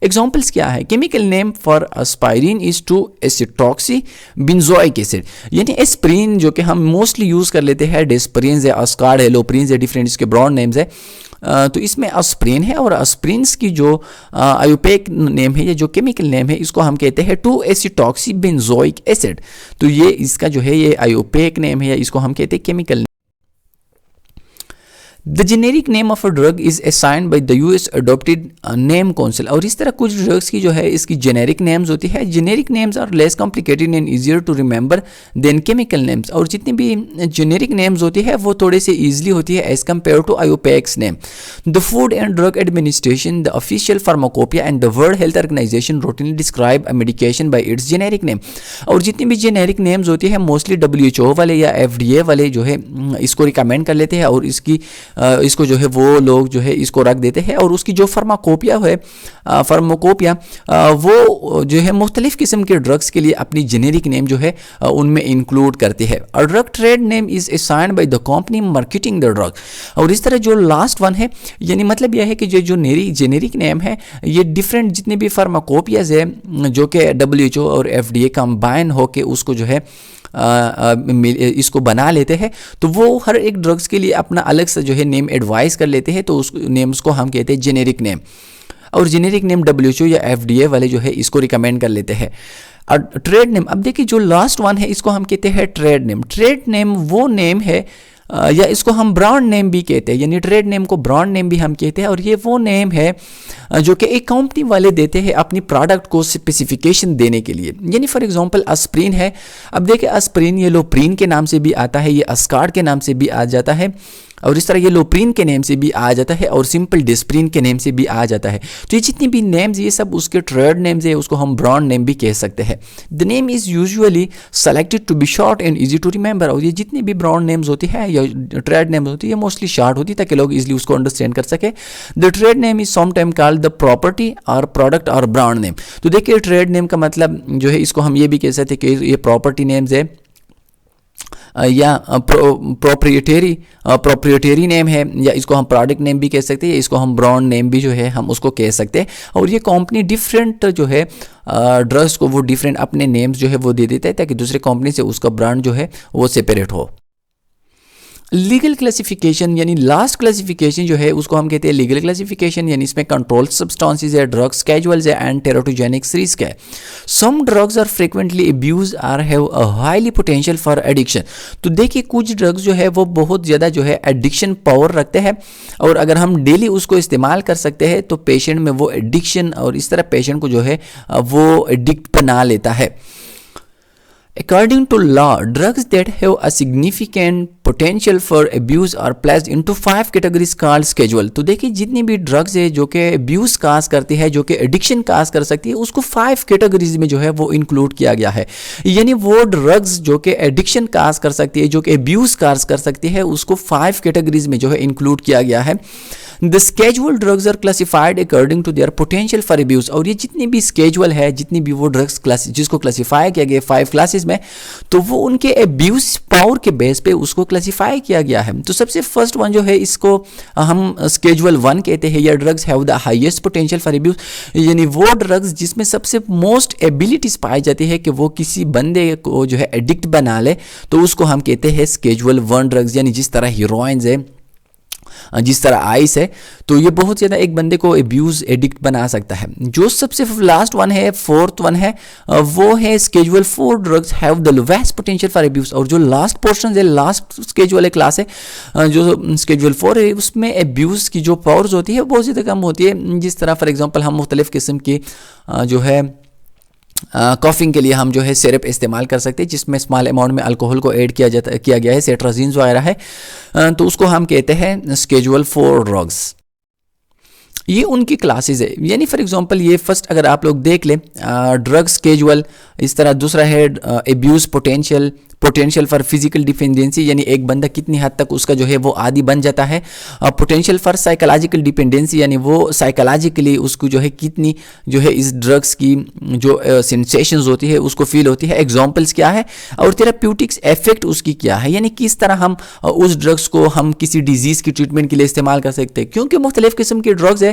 एग्जाम्पल्स क्या है, chemical name for aspirin is two acetoxy benzoic acid, यानी एस्प्रिन जो कि हम मोस्टली यूज कर लेते हैं, डेस्परिन है, अस्कार्ड है, लोप्रिन है, डिफरेंट इसके ब्रांड नेम्स है। तो इसमें एस्प्रिन है और एस्प्रिन्स की जो आईयूपीएसी नेम है या जो केमिकल नेम है इसको हम कहते हैं 2-एसिटॉक्सी बेंजोइक एसिड। तो ये इसका जो है ये आईयूपीएसी नेम है या इसको हम कहते हैं chemical name. The generic name of a drug is assigned by the US adopted name council. और इस तरह कुछ ड्रग्स की जो है इसकी जेनेरिक नेम्स होती है। Generic names are less complicated and easier to remember than chemical names. और जितनी भी जेनेरिक नेम्स होती है वो थोड़े से ईजिली होती है as compare to IUPAC name. The food and drug administration, the official pharmacopoeia and the world health organization routinely describe a medication by its generic name. और जितनी भी जेनेरिक नेम्स होती है मोस्टली WHO वाले या FDA वाले जो है इसको रिकमेंड कर लेते हैं और इसको जो है वो लोग जो है इसको रख देते हैं और उसकी जो फार्माकोपिया है, फार्माकोपिया वो जो है मुख्तलिफ किस्म के ड्रग्स के लिए अपनी जेनेरिक नेम जो है उनमें इंक्लूड करती है। और drug trade name is assigned by the company marketing the drug. और इस तरह जो लास्ट वन है, यानी मतलब यह है कि जो जेनेरिक नेम है ये डिफरेंट जितने भी फार्माकोपियाज है जो कि WHO और FDA कंबाइन होके उसको जो है इसको बना लेते हैं, तो वो हर एक ड्रग्स के लिए अपना अलग से जो है नेम एडवाइस कर लेते हैं, तो उस नेम्स को हम कहते हैं जेनेरिक नेम। और जेनेरिक नेम WHO या FDA वाले जो है इसको रिकमेंड कर लेते हैं। और ट्रेड नेम, अब देखिए जो लास्ट वन है इसको हम कहते हैं ट्रेड नेम। ट्रेड नेम वो नेम है या इसको हम ब्रांड नेम भी कहते हैं, यानी ट्रेड नेम को ब्रांड नेम भी हम कहते हैं। और ये वो नेम है जो कि एक कंपनी वाले देते हैं अपनी प्रोडक्ट को स्पेसिफिकेशन देने के लिए। यानी फॉर एग्जांपल एस्प्रिन है, अब देखिए एस्प्रिन ये लोप्रीन के नाम से भी आता है, ये अस्कार्ड के नाम से भी आ जाता है, और इस तरह ये लोप्रीन के नेम से भी आ जाता है, और सिंपल डिस्प्रिन के नेम से भी आ जाता है। तो ये जितनी भी नेम्स ये सब उसके ट्रेड नेम्स है, उसको हम ब्रांड नेम भी कह सकते हैं। The name is usually selected to be short and easy to remember. और ये जितनी भी ब्रांड नेम्स होती है या ट्रेड नेम्स होती है मोस्टली शॉर्ट होती है ताकि लोग इजीली उसको अंडरस्टैंड कर सके। The trade name is sometime called the property और प्रोडक्ट और ब्रांड नेम। तो देखिए ट्रेड नेम का मतलब जो है इसको हम ये भी कह सकते हैं कि ये प्रॉपर्टी नेम्स है या प्रोप्रिएटरी नेम है, या इसको हम प्रोडक्ट नेम भी कह सकते हैं, या इसको हम ब्रांड नेम भी जो है हम उसको कह सकते हैं। और ये कंपनी डिफरेंट जो है ड्रग्स को वो डिफरेंट अपने नेम्स जो है वो दे देता है ताकि दूसरे कंपनी से उसका ब्रांड जो है वो सेपरेट हो। लीगल क्लासिफिकेशन यानी लास्ट क्लासिफिकेशन जो है उसको हम कहते हैं लीगल क्लासिफिकेशन, यानी इसमें कंट्रोल्ड सब्सटेंसेस है, ड्रग्स कैजुअल्स है एंड टेराटोजेनिक रिस्क है। Some drugs are frequently abuse or have a highly potential for addiction. तो देखिए कुछ ड्रग्स जो है वो बहुत ज़्यादा जो है एडिक्शन पावर रखते हैं, और अगर हम डेली उसको इस्तेमाल कर सकते हैं तो पेशेंट में वो एडिक्शन और इस तरह पेशेंट को जो है वो एडिक्ट बना लेता है। According to law, drugs that have a significant potential for abuse are placed into 5 categories called schedule। तो देखिए जितनी भी ड्रग्स है जो कि abuse काज करती है, जो कि एडिक्शन काज कर सकती है, उसको 5 कैटेगरीज में जो है वो इंक्लूड किया गया है। यानी वो ड्रग्स जो कि एडिक्शन काज कर सकती है, जो कि abuse काज कर सकती है, उसको 5 कैटेगरीज में जो है इंक्लूड किया गया है। The schedule drugs are classified according to their potential for abuse. और ये जितनी भी स्केजुअल है, जितनी भी वो ड्रग्स क्लास जिसको क्लासीफाई किया गया 5 क्लासेस में, तो वो उनके अब्यूज पावर के बेस पे उसको क्लासीफाई किया गया है। तो सबसे फर्स्ट वन जो है इसको हम स्केजुअल 1 कहते हैं, या drugs have the highest potential for abuse, यानी वो ड्रग्स जिसमें सबसे मोस्ट एबिलिटीज पाई जाती है कि वो किसी बंदे को जो है एडिक्ट बना ले, तो उसको हम कहते हैं स्केजुअल 1 ड्रग्स। यानी जिस तरह हीरोइंस है, जिस तरह आइस है, तो ये बहुत ज़्यादा एक बंदे को एब्यूज एडिक्ट बना सकता है। जो सबसे लास्ट वन है, फोर्थ वन है, वो है schedule 4 drugs have the lowest potential for abuse. और जो लास्ट पोर्शन है, लास्ट स्केजुअल क्लास है, जो स्केजुअल 4 है, उसमें एब्यूज की जो पावर्स होती है वो बहुत ज़्यादा कम होती है। जिस तरह फॉर एग्जांपल हम मुख्तलिफ किस्म की जो है कॉफिंग के लिए हम जो है सिरप इस्तेमाल कर सकते हैं जिसमें स्मॉल अमाउंट में अल्कोहल को ऐड किया गया है, सेट्राजीन्स वगैरह है, तो उसको हम कहते हैं स्केजुअल 4 ड्रग्स। ये उनकी क्लासेस है। यानी फॉर एग्जांपल ये फर्स्ट अगर आप लोग देख लें ड्रग स्केजुअल, इस तरह दूसरा है abuse potential for physical dependency, यानी एक बंदा कितनी हद तक उसका जो है वो आदी बन जाता है। पोटेंशियल फॉर साइकोलॉजिकल डिपेंडेंसी, यानी वो साइकोलॉजिकली उसको जो है कितनी जो है इस ड्रग्स की जो सेंसेशंस होती है उसको फील होती है, एग्जांपल्स क्या है, और थेराप्यूटिक्स इफेक्ट उसकी क्या है, यानी किस तरह हम उस ड्रग्स को हम किसी डिजीज़ की ट्रीटमेंट के लिए इस्तेमाल कर सकते हैं। क्योंकि मुख्तलिफ किस्म के ड्रग्स है,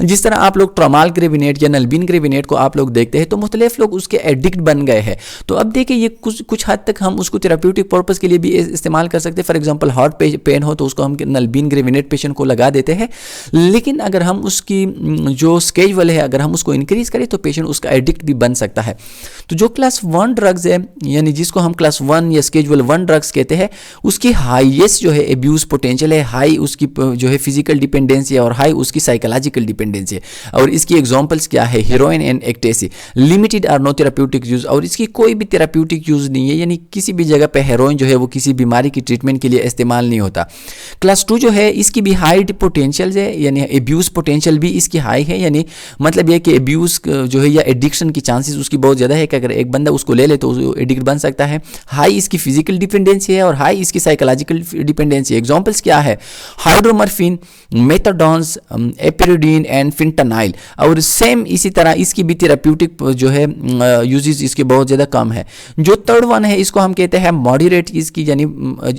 जिस तरह आप लोग ट्रामाल ग्रेविनेट या नलबीन ग्रेविनेट को आप लोग देखते हैं तो मुख्तलिफ लोग उसके एडिक्ट बन गए हैं। तो अब देखिए ये कुछ हद तक हम उसको थेराप्यूटिक पर्पस के लिए भी इस्तेमाल कर सकते हैं। फॉर एग्जांपल हार्ट पेन हो तो उसको हम नलबीन ग्रेविनेट पेशेंट को लगा देते हैं, लेकिन अगर हम उसकी जो स्केजुअल है अगर हम उसको इंक्रीज करें तो पेशेंट उसका एडिक्ट भी बन सकता है। तो जो क्लास 1 ड्रग्स है, यानी जिसको हम क्लास 1 या स्केजुअल 1 ड्रग्स कहते हैं, उसकी हाईएस्ट जो है एब्यूज पोटेंशियल है, हाई उसकी जो है फिजिकल डिपेंडेंसी है और हाई उसकी साइकोलॉजिकल डिपेंडेंसी है। और इसकी एग्जांपल्स क्या है, हीरोइन एंड एक्टेसी, लिमिटेड और नो थेराप्यूटिक यूज, और इसकी कोई भी थेराप्यूटिक यूज नहीं है, यानी किसी भी जगह पे हेरोइन जो है वो किसी बीमारी की ट्रीटमेंट के लिए इस्तेमाल नहीं होता। क्लास 2 जो है इसकी भी हाई पोटेंशियल है, यानी एब्यूज पोटेंशियल भी इसकी हाई है, यानी मतलब ये कि एब्यूज जो है या एडिक्शन की चांसेस उसकी बहुत ज़्यादा है कि अगर एक बंदा उसको ले ले तो एडिक्ट बन सकता है। हाई इसकी फिजिकल डिपेंडेंसी है और हाई इसकी साइकोलॉजिकल डिपेंडेंसी। एग्जांपल्स क्या है, हाइड्रोमॉर्फिन, मेथाडोन्स, एपिरिडीन एंड फिंटानाइल। और सेम इसी तरह इसकी भी थेराप्यूटिक जो है यूजेस इसके बहुत ज़्यादा कम है। जो थर्ड वन है इसको हम कहते कहते हैं मॉडरेट इसकी, यानी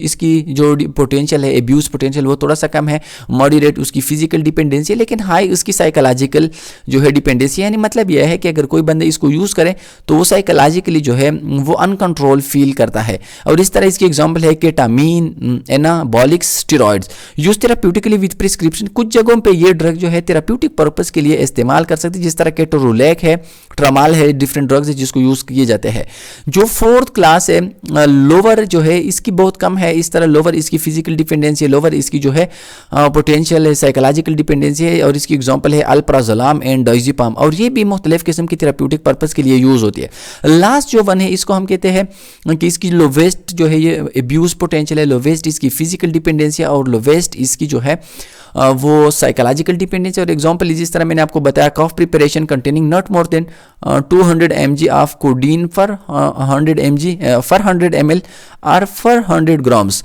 इसकी जो पोटेंशियल है, एब्यूज़ पोटेंशियल वो थोड़ा सा कम है। मॉडरेट उसकी फिजिकल डिपेंडेंसी है, लेकिन हाई उसकी साइकोलॉजिकल जो है डिपेंडेंसी है। यानी मतलब यह है कि अगर कोई बंदा इसको यूज़ करे तो वो साइकोलॉजिकली जो है वो अनकंट्रोल फील करता है। और इस तरह इसकी एग्जांपल है केटामीन, anabolic steroids use therapeutically with prescription. कुछ जगहों पे ये ड्रग जो है थेराप्यूटिक पर्पस के लिए इस्तेमाल कर सकते हैं, जिस तरह केटोरुलेक है, ट्रामाल है, डिफरेंट ड्रग्स है जिसको यूज़ किए जाते हैं। जो फोर्थ क्लास है लोअर जो है इसकी बहुत कम है। इस तरह लोअर इसकी फिजिकल डिपेंडेंसी है, लोअर इसकी जो है पोटेंशियल है, साइकोलॉजिकल डिपेंडेंसी है। और इसकी एग्जांपल है अल्प्राजोलाम एंड डाइज़ेपाम, और ये भी मुख्तलिफ किस्म की थेराप्यूटिक पर्पस के लिए यूज़ होती है। लास्ट जो वन है इसको हम कहते हैं कि इसकी लोवेस्ट जो है ये एब्यूज पोटेंशियल है, लोवेस्ट इसकी फिजिकल डिपेंडेंसी है, और लोवेस्ट इसकी जो है वो साइकोलॉजिकल डिपेंडेंसी। और एग्जांपल जिस तरह मैंने आपको बताया, cough preparation containing not more than 200 mg of codeine for 100 ml और for 100 grams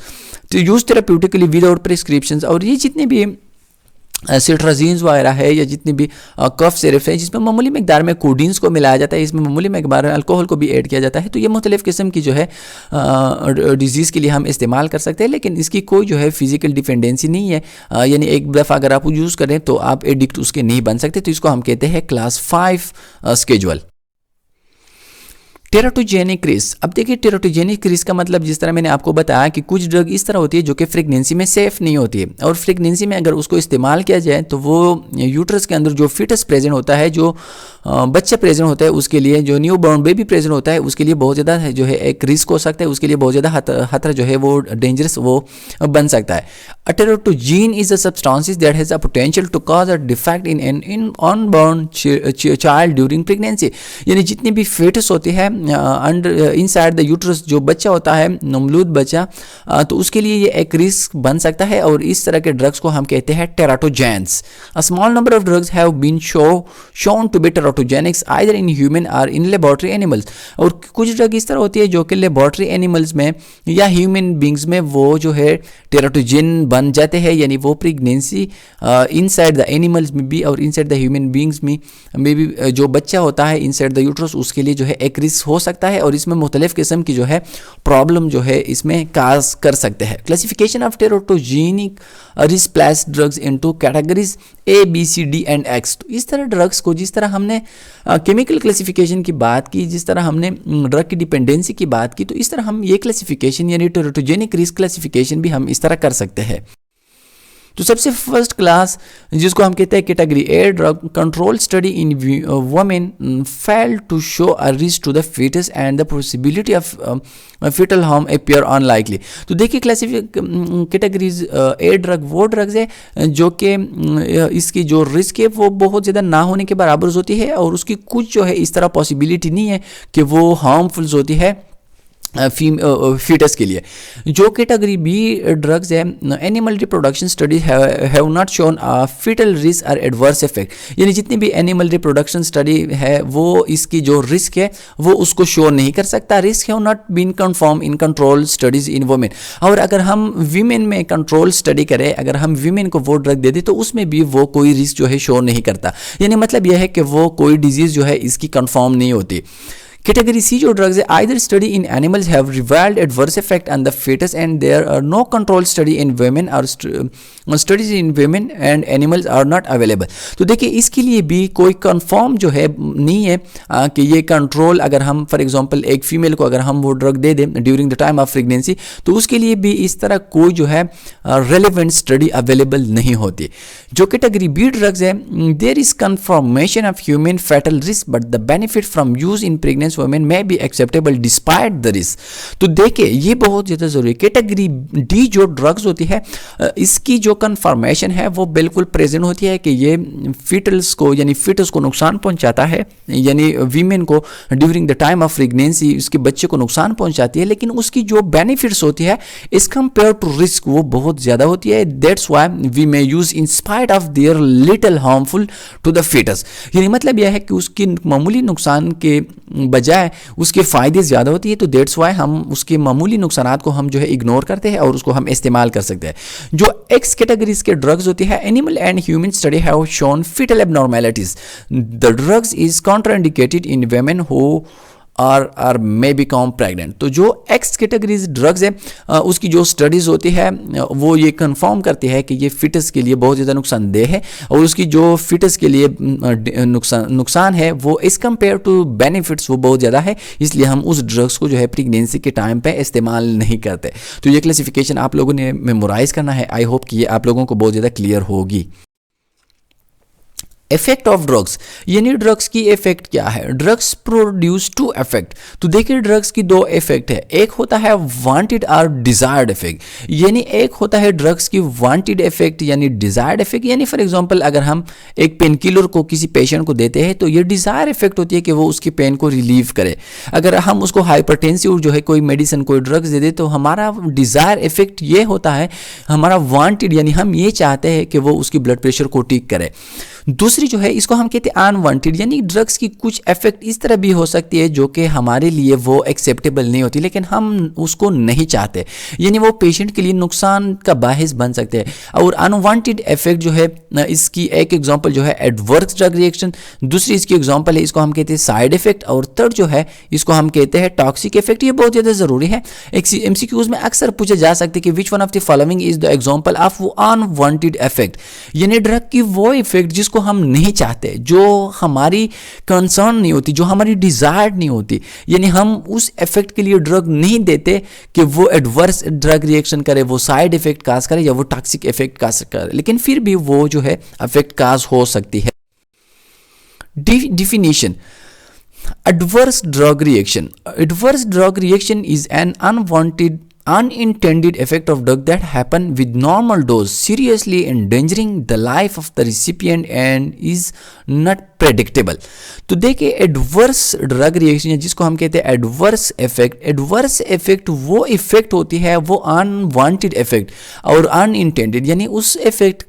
to use therapeutically without prescriptions। और ये जितने भी सिट्राजीन्स वगैरह है या जितनी भी कफ सिरप है जिसमें मामूली मकदार में कोडीन्स को मिलाया जाता है, इसमें मामूली मकदार में अल्कोहल को भी ऐड किया जाता है, तो ये मुख्तलिफ़ किस्म की जो है डिजीज़ के लिए हम इस्तेमाल कर सकते हैं। लेकिन इसकी कोई जो है फिजिकल डिपेंडेंसी नहीं है, यानी एक दफ़ा अगर आप यूज़ करें तो आप एडिक्ट उसके नहीं बन सकते। तो इसको हम कहते हैं क्लास 5 स्केजुअल। Teratogenic risk. अब देखिए टेराटोजेनिक रिस्क का मतलब जिस तरह मैंने आपको बताया कि कुछ ड्रग इस तरह होती है जो कि प्रेगनेंसी में सेफ़ नहीं होती है, और प्रेगनेंसी में अगर उसको इस्तेमाल किया जाए तो वो यूट्रस के अंदर जो फीटस प्रेजेंट होता है, जो बच्चा प्रेजेंट होता है उसके लिए, जो न्यू बॉर्न बेबी प्रेजेंट होता है उसके लिए बहुत ज़्यादा जो है एक रिस्क हो सकता है, उसके लिए बहुत ज़्यादा खतरा जो है वो डेंजरस वो बन सकता है। A teratogen is a substance that has a potential to cause a defect in unborn child during pregnancy. यानी जितनी भी फीटस होती है अंडर इनसाइड द यूट्रस, जो बच्चा होता है नवमलूद बच्चा, तो उसके लिए ये एक रिस्क बन सकता है, और इस तरह के ड्रग्स को हम कहते हैं teratogens. A small number of drugs have been shown to be teratogenics either in human और इन लेबोरेटरी एनिमल्स। और कुछ ड्रग इस तरह होती है जो कि लेबोरेटरी एनिमल्स में या ह्यूमन बींग्स में वो जो है टेराटोजेन बन जाते हैं, यानी वो प्रेगनेंसी इनसाइड द एनिमल्स में भी और इनसाइड द ह्यूमन बींग्स में भी जो बच्चा होता है इनसाइड द यूट्रस उसके लिए जो है एक रिस्क हो सकता है, और इसमें मुख्तलिफ किस्म की जो है प्रॉब्लम जो है इसमें काज कर सकते हैं। Classification of teratogenic risk place drugs into categories A, B, C, D and X। तो इस तरह ड्रग्स को जिस तरह हमने केमिकल क्लासिफिकेशन की बात की, जिस तरह हमने ड्रग की डिपेंडेंसी की बात की, तो इस तरह हम ये क्लासिफिकेशन यानी टेराटोजेनिक रिस्क क्लासिफिकेशन भी हम इस तरह कर सकते हैं। तो सबसे फर्स्ट क्लास जिसको हम कहते हैं category A, drug control study in women fail to a show risk to the fetus and the possibility of fetal harm appear unlikely। तो देखिए कैटेगरीज ए ड्रग वो ड्रग्स है जो कि इसकी जो रिस्क है वो बहुत ज़्यादा ना होने के बराबर होती है, और उसकी कुछ जो है इस तरह पॉसिबिलिटी नहीं है कि वो हार्मफुल होती है फीटस के लिए। जो कैटेगरी बी ड्रग्स है, animal reproduction studies have not shown fetal risk और एडवर्स इफेक्ट। यानी जितनी भी एनिमल रिप्रोडक्शन स्टडी है वो इसकी जो रिस्क है वो उसको शो नहीं कर सकता। Risk have not been confirm in control studies in women. और अगर हम वीमेन में कंट्रोल स्टडी करें, अगर हम वीमेन को वो ड्रग दे दें तो उसमें भी वो कोई रिस्क जो है शो नहीं करता। यानी मतलब यह है कि वो कोई डिजीज़ जो है इसकी कंफर्म नहीं होती। कैटेगरी सी जो ड्रग्स है, either study in animals have revealed adverse effect on the fetus and there are no control study in women or studies in women and animals are not available। तो देखिए इसके लिए भी कोई confirm जो है नहीं है कि ये कंट्रोल, अगर हम फॉर एग्जांपल एक फीमेल को अगर हम वो ड्रग दे दें during the time of pregnancy तो उसके लिए भी इस तरह कोई जो है रेलिवेंट स्टडी अवेलेबल नहीं होती। जो कैटेगरी बी ड्रग्स है, there is confirmation of human fatal risk but the benefit from use in pregnancy women में be acceptable despite the risk. तो देखिए ये बहुत ज़्यादा जरूरी है। कैटेगरी डी जो ड्रग्स होती है इसकी जो कंफर्मेशन है वो बिल्कुल प्रेजेंट होती है कि ये फीटल्स को यानी फीटस को नुकसान पहुंचाता है, यानी वीमेन को during the time of pregnancy उसके बच्चे को नुकसान पहुंचाती है, लेकिन उसकी जो बेनिफिट्स होती है इस कंपेयर टू रिस्क वो बहुत ज़्यादा होती है। That's why we may use in spite of their little harmful to the fetus. यानी मतलब यह है कि उसकी मामूली नुकसान के बजाय उसके फ़ायदे ज़्यादा होती है, तो दैट्स वाई हम उसके मामूली नुकसानात को हम जो है इग्नोर करते हैं और उसको हम इस्तेमाल कर सकते हैं। जो एक्स कैटेगरीज के ड्रग्स होती है, animal and human study have shown fetal abnormalities. The drugs is contraindicated in women who or may become pregnant. तो जो एक्स कैटेगरीज ड्रग्स है उसकी जो स्टडीज़ होती है वो ये कंफर्म करती है कि ये फिटस के लिए बहुत ज़्यादा नुकसानदेह है, और उसकी जो फिटस के लिए नुकसान है वो इस कंपेयर टू बेनिफिट्स वो बहुत ज़्यादा है, इसलिए हम उस ड्रग्स को जो है प्रेगनेंसी के टाइम पे इस्तेमाल नहीं करते। तो ये क्लासिफिकेशन आप लोगों ने मेमोराइज करना है। आई होप कि ये आप लोगों को बहुत ज़्यादा क्लियर होगी। इफेक्ट ऑफ ड्रग्स, यानी ड्रग्स की इफेक्ट क्या है। Drugs produce two effect. तो देखिए ड्रग्स की दो इफेक्ट है, एक होता है वांटेड और डिजायर्ड इफेक्ट। यानी एक होता है ड्रग्स की वांटेड इफेक्ट यानी डिजायर्ड इफेक्ट। यानी फॉर एग्जांपल अगर हम एक पेन किलर को किसी पेशेंट को देते हैं तो ये डिजायर इफेक्ट होती है कि वो उसकी पेन को रिलीव करे। अगर हम उसको हाइपरटेंसिव जो है कोई मेडिसिन कोई ड्रग्स दे दे तो हमारा डिजायर इफेक्ट ये होता है, हमारा वांटेड यानी हम ये चाहते हैं कि वो उसकी ब्लड प्रेशर को ठीक करे। दूसरी जो है इसको हम कहते हैं अनवांटेड, यानी ड्रग्स की कुछ इफेक्ट इस तरह भी हो सकती है जो कि हमारे लिए वो एक्सेप्टेबल नहीं होती, लेकिन हम उसको नहीं चाहते, यानी वो पेशेंट के लिए नुकसान का बाहिस बन सकते हैं। और अनवांटेड इफेक्ट जो है इसकी एक एग्जांपल जो है एडवर्स ड्रग रिएक्शन, दूसरी इसकी एग्जांपल है इसको हम कहते हैं साइड इफेक्ट, और थर्ड जो है इसको हम कहते हैं टॉक्सिक इफेक्ट। ये बहुत ज़्यादा ज़रूरी है, एमसीक्यूज में अक्सर पूछा जा सकता है कि which one of the following is the example of वो अनवांटेड इफेक्ट, यानी ड्रग की वो इफेक्ट जिसको हम नहीं चाहते, जो हमारी कंसर्न नहीं होती, जो हमारी डिजायर्ड नहीं होती, यानी हम उस इफेक्ट के लिए ड्रग नहीं देते कि वो एडवर्स ड्रग रिएक्शन करे, वो साइड इफेक्ट काज करे या वो टॉक्सिक इफेक्ट काज करे, लेकिन फिर भी वो जो है इफेक्ट काज हो सकती है। Definition adverse drug reaction. Adverse drug reaction is an unintended effect of drug that happen with normal dose, seriously endangering the life of the recipient and is not predictable। तो देखिए एडवर्स ड्रग रिएक्शन जिसको हम कहते हैं adverse effect वो effect होती है वो अनवांटेड इफेक्ट और अनइंटेंडेड, यानी उस इफेक्ट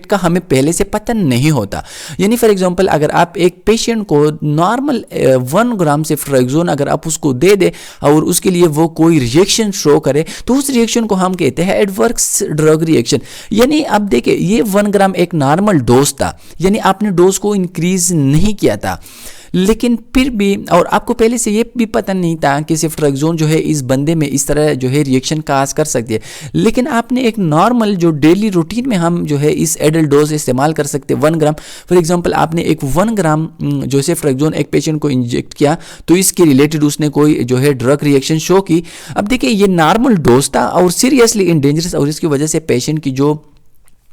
का हमें पहले से पता नहीं होता। यानी फॉर एग्जांपल अगर आप एक पेशेंट को नॉर्मल 1 ग्राम सेफ्ट्राक्सोन अगर आप उसको दे दे और उसके लिए वो कोई रिएक्शन शो करे तो उस रिएक्शन को हम कहते हैं एडवर्स ड्रग रिएक्शन। यानी अब देखिए ये 1 ग्राम एक नॉर्मल डोज था, यानी आपने डोज को इंक्रीज नहीं किया था, लेकिन फिर भी और आपको पहले से ये भी पता नहीं था कि सेफ्ट्राक्सोन जो है इस बंदे में इस तरह जो है रिएक्शन काज कर सकती है, लेकिन आपने एक नॉर्मल जो डेली रूटीन में हम जो है इस एडल्ट डोज इस्तेमाल कर सकते हैं 1 ग्राम। फॉर एग्जांपल आपने एक 1 ग्राम जो सेफ्ट्राक्सोन एक पेशेंट को इंजेक्ट किया तो इसके रिलेटेड उसने कोई जो है ड्रग रिएक्शन शो की। अब देखिए ये नॉर्मल डोज था और सीरियसली इंडेंजरस, और इसकी वजह से पेशेंट की जो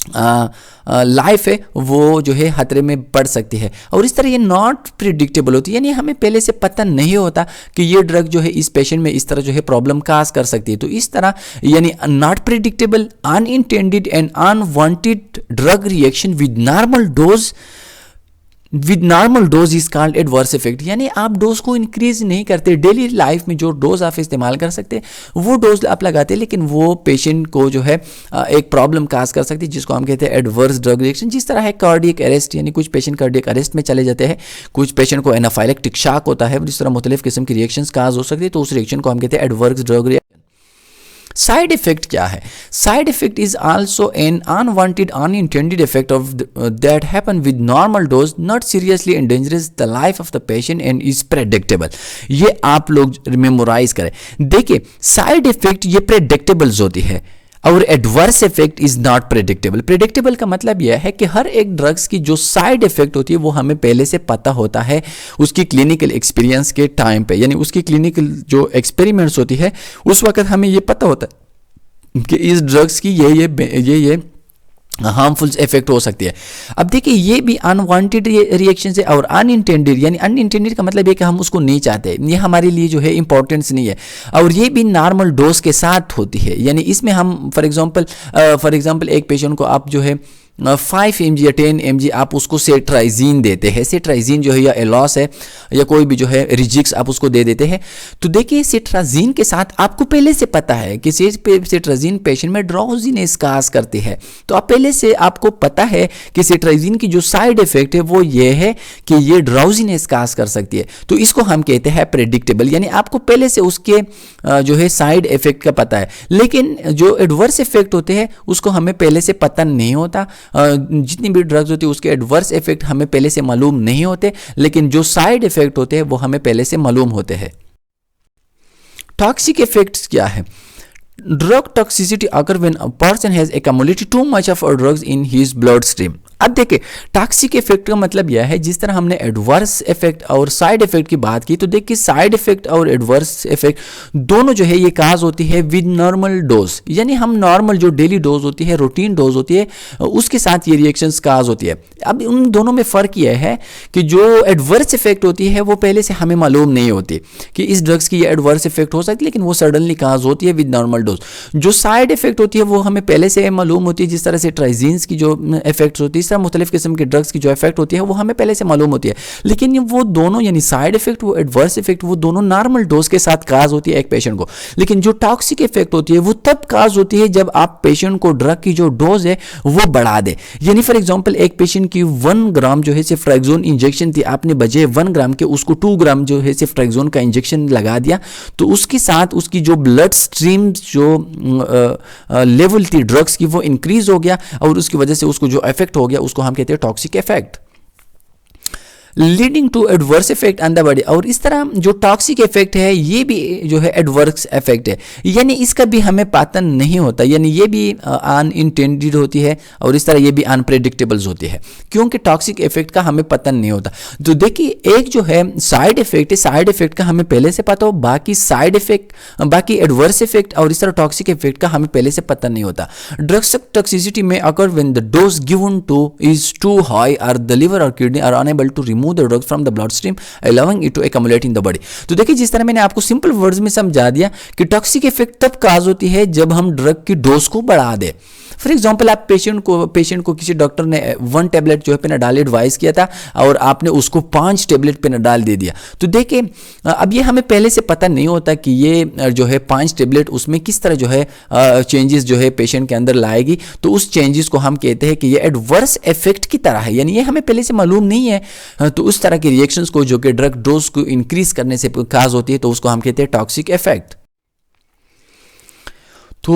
लाइफ है वो जो है खतरे में पड़ सकती है, और इस तरह ये नॉट प्रिडिक्टेबल होती है, यानी हमें पहले से पता नहीं होता कि ये ड्रग जो है इस पेशेंट में इस तरह जो है प्रॉब्लम काज कर सकती है। तो इस तरह यानी not predictable unintended and unwanted drug reaction with normal dose is called adverse effect. यानी आप डोज को इंक्रीज नहीं करते, डेली लाइफ में जो डोज आप इस्तेमाल कर सकते हैं वो डोज आप लगाते हैं, लेकिन वो पेशेंट को जो है एक प्रॉब्लम काज कर सकती है जिसको हम कहते हैं एडवर्स ड्रग रिएक्शन। जिस तरह है कार्डियक अरेस्ट, यानी कुछ पेशेंट कार्डियक अरेस्ट में चले जाते हैं, कुछ पेशेंट को एनाफाइलेक्टिक शॉक होता है, जिस तरह मुख्तलिफ किस्म की रिएक्शंस काज हो सकती है, तो उस रिएक्शन को हम कहते हैं adverse drug reaction. Side effect क्या है? Side effect is also an unwanted unintended effect of that happen with normal dose, not seriously endangerous the life of the patient and is predictable. ये आप लोग memorise करें। देखिए side effect ये प्रेडिक्टेबल्स होती है और adverse effect is not predictable. Predictable का मतलब यह है कि हर एक ड्रग्स की जो साइड इफेक्ट होती है वो हमें पहले से पता होता है उसकी क्लिनिकल एक्सपीरियंस के टाइम पे, यानी उसकी क्लिनिकल जो एक्सपेरिमेंट्स होती है उस वक्त हमें ये पता होता है कि इस ड्रग्स की ये हार्मफुल इफेक्ट हो सकती है। अब देखिए ये भी अनवांटेड रिएक्शन है और अनइंटेंडेड, यानी अनइंटेंडेड का मतलब है कि हम उसको नहीं चाहते, ये हमारे लिए जो है इंपॉर्टेंस नहीं है, और ये भी नॉर्मल डोज के साथ होती है। यानी इसमें हम फॉर एग्जांपल एक पेशेंट को आप जो है 5 mg या 10 mg आप उसको सेट्राइजीन देते हैं। सेट्राइजीन जो है या एलॉस है या कोई भी जो है रिजिक्स आप उसको दे देते हैं। तो देखिए सेट्राजीन के साथ आपको पहले से पता है कि सेट्राजीन पेशेंट में ड्राउजीनेस काज करती है, तो आप पहले से आपको पता है कि सेट्राजीन की जो साइड इफेक्ट है वो ये है कि ये ड्राउजीनेस काज कर सकती है, तो इसको हम कहते हैं प्रेडिक्टेबल, यानी आपको पहले से उसके जो है साइड इफेक्ट का पता है। लेकिन जो एडवर्स इफेक्ट होते हैं उसको हमें पहले से पता नहीं होता, जितनी भी ड्रग्स होती है उसके एडवर्स इफेक्ट हमें पहले से मालूम नहीं होते, लेकिन जो साइड इफेक्ट होते हैं वो हमें पहले से मालूम होते हैं। टॉक्सिक इफेक्ट्स क्या है? ड्रग टॉक्सिसिटी अगर when a person has accumulated too much of a drugs in his bloodstream। अब देखिए टॉक्सिक इफेक्ट का मतलब यह है, जिस तरह हमने एडवर्स इफेक्ट और साइड इफेक्ट की बात की, तो देखिए साइड इफेक्ट और एडवर्स इफेक्ट दोनों जो है ये काज होती है विद नॉर्मल डोज, यानी हम नॉर्मल जो डेली डोज होती है, रूटीन डोज होती है, उसके साथ ये रिएक्शंस काज होती है। अब उन दोनों में फ़र्क यह है कि जो एडवर्स इफेक्ट होती है वो पहले से हमें मालूम नहीं होती कि इस ड्रग्स की ये एडवर्स इफेक्ट हो सकती है, लेकिन वो सडनली काज होती है विद नॉर्मल डोज। जो साइड इफेक्ट होती है वो हमें पहले से मालूम होती है, जिस तरह से ट्राइजीन्स की जो इफेक्ट्स होती है, इस तरह मुख्तलिफ किस्म के ड्रग्स की जो इफेक्ट होती है वो हमें पहले से मालूम होती है, लेकिन वो दोनों यानी साइड इफेक्ट वो एडवर्स इफेक्ट वो दोनों नॉर्मल डोज के साथ काज होती है एक पेशेंट को। लेकिन जो टॉक्सिक इफेक्ट होती है वो तब काज होती है जब आप पेशेंट को ड्रग की जो डोज है वो बढ़ा दे। यानी फॉर एग्जांपल एक पेशेंट की 1 ग्राम जो है सिफ्ट्रैक्सोन इंजेक्शन थी, आपने बजाय 1 ग्राम के उसको 2 ग्राम जो है सिफ्ट्रैक्सोन का इंजेक्शन लगा दिया, तो उसके साथ उसकी जो ब्लड स्ट्रीम जो लेवल थी ड्रग्स की वो इंक्रीज हो गया, और उसकी वजह से उसको जो इफेक्ट हो गया उसको हम कहते हैं toxic effect, leading to adverse effect on the body. और इस तरह जो टॉक्सिक इफेक्ट है ये भी जो है एडवर्स इफेक्ट है, यानी इसका भी हमें पता नहीं होता, यानी ये भी अनइंटेंडेड होती है, और इस तरह ये भी अनप्रेडिक्टेबल्स होती है, क्योंकि टॉक्सिक इफेक्ट का हमें पता नहीं होता। तो देखिए एक जो है साइड इफेक्ट है, साइड इफेक्ट का हमें पहले से पता हो, बाकी साइड इफेक्ट, बाकी एडवर्स इफेक्ट और इस तरह टॉक्सिक इफेक्ट का हमें पहले से पता नहीं होता। ड्रग्स टॉक्सिसिटी में occur when the dose given to is too high or the liver और kidney are unable to remove the drugs from the bloodstream allowing it to accumulate in the body। तो देखिए जिस तरह मैंने आपको simple words में समझा दिया कि टॉक्सिक इफेक्ट तब काज होती है जब हम ड्रग की डोज को बढ़ा दें। फॉर एग्जाम्पल आप पेशेंट को किसी डॉक्टर ने 1 टेबलेट जो है पेनाडाल एडवाइस किया था और आपने उसको 5 टेबलेट पेनाडाल दे दिया। तो देखिए अब ये हमें पहले से पता नहीं होता कि ये जो है 5 टेबलेट उसमें किस तरह जो है चेंजेस जो है पेशेंट के अंदर लाएगी, तो उस चेंजेस को हम कहते हैं कि ये एडवर्स इफेक्ट की तरह है, यानी ये हमें पहले से मालूम नहीं है। तो उस तरह की रिएक्शंस को जो कि ड्रग डोज को इंक्रीज करने से काज होती है, तो उसको हम कहते हैं टॉक्सिक इफेक्ट। तो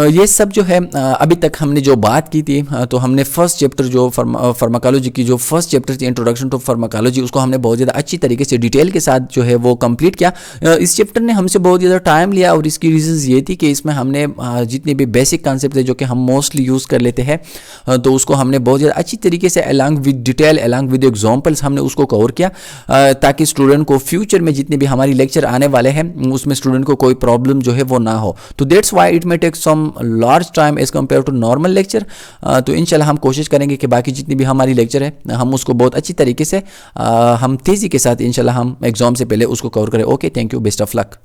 ये सब जो है अभी तक हमने जो बात की थी, तो हमने फर्स्ट चैप्टर जो फार्माकोलॉजी की जो फर्स्ट चैप्टर थी इंट्रोडक्शन टू फार्माकोलॉजी, उसको हमने बहुत ज़्यादा अच्छी तरीके से डिटेल के साथ जो है वो कंप्लीट किया। इस चैप्टर ने हमसे बहुत ज़्यादा टाइम लिया, और इसकी रीजंस ये थी कि इसमें हमने जितने भी बेसिक कॉन्सेप्ट थे जो कि हम मोस्टली यूज़ कर लेते हैं, तो उसको हमने बहुत ज़्यादा अच्छी तरीके से along with detail along with examples हमने उसको कवर किया, ताकि स्टूडेंट को फ्यूचर में जितने भी हमारी लेक्चर आने वाले हैं उसमें स्टूडेंट को कोई प्रॉब्लम जो है वो ना हो। तो that's why it may take some large time as compared to normal lecture। तो इंशाल्लाह हम कोशिश करेंगे कि बाकी जितनी भी हमारी लेक्चर है हम उसको बहुत अच्छी तरीके से हम तेज़ी के साथ इंशाल्लाह हम एग्जाम से पहले उसको कवर करें। Okay, thank you, best of luck.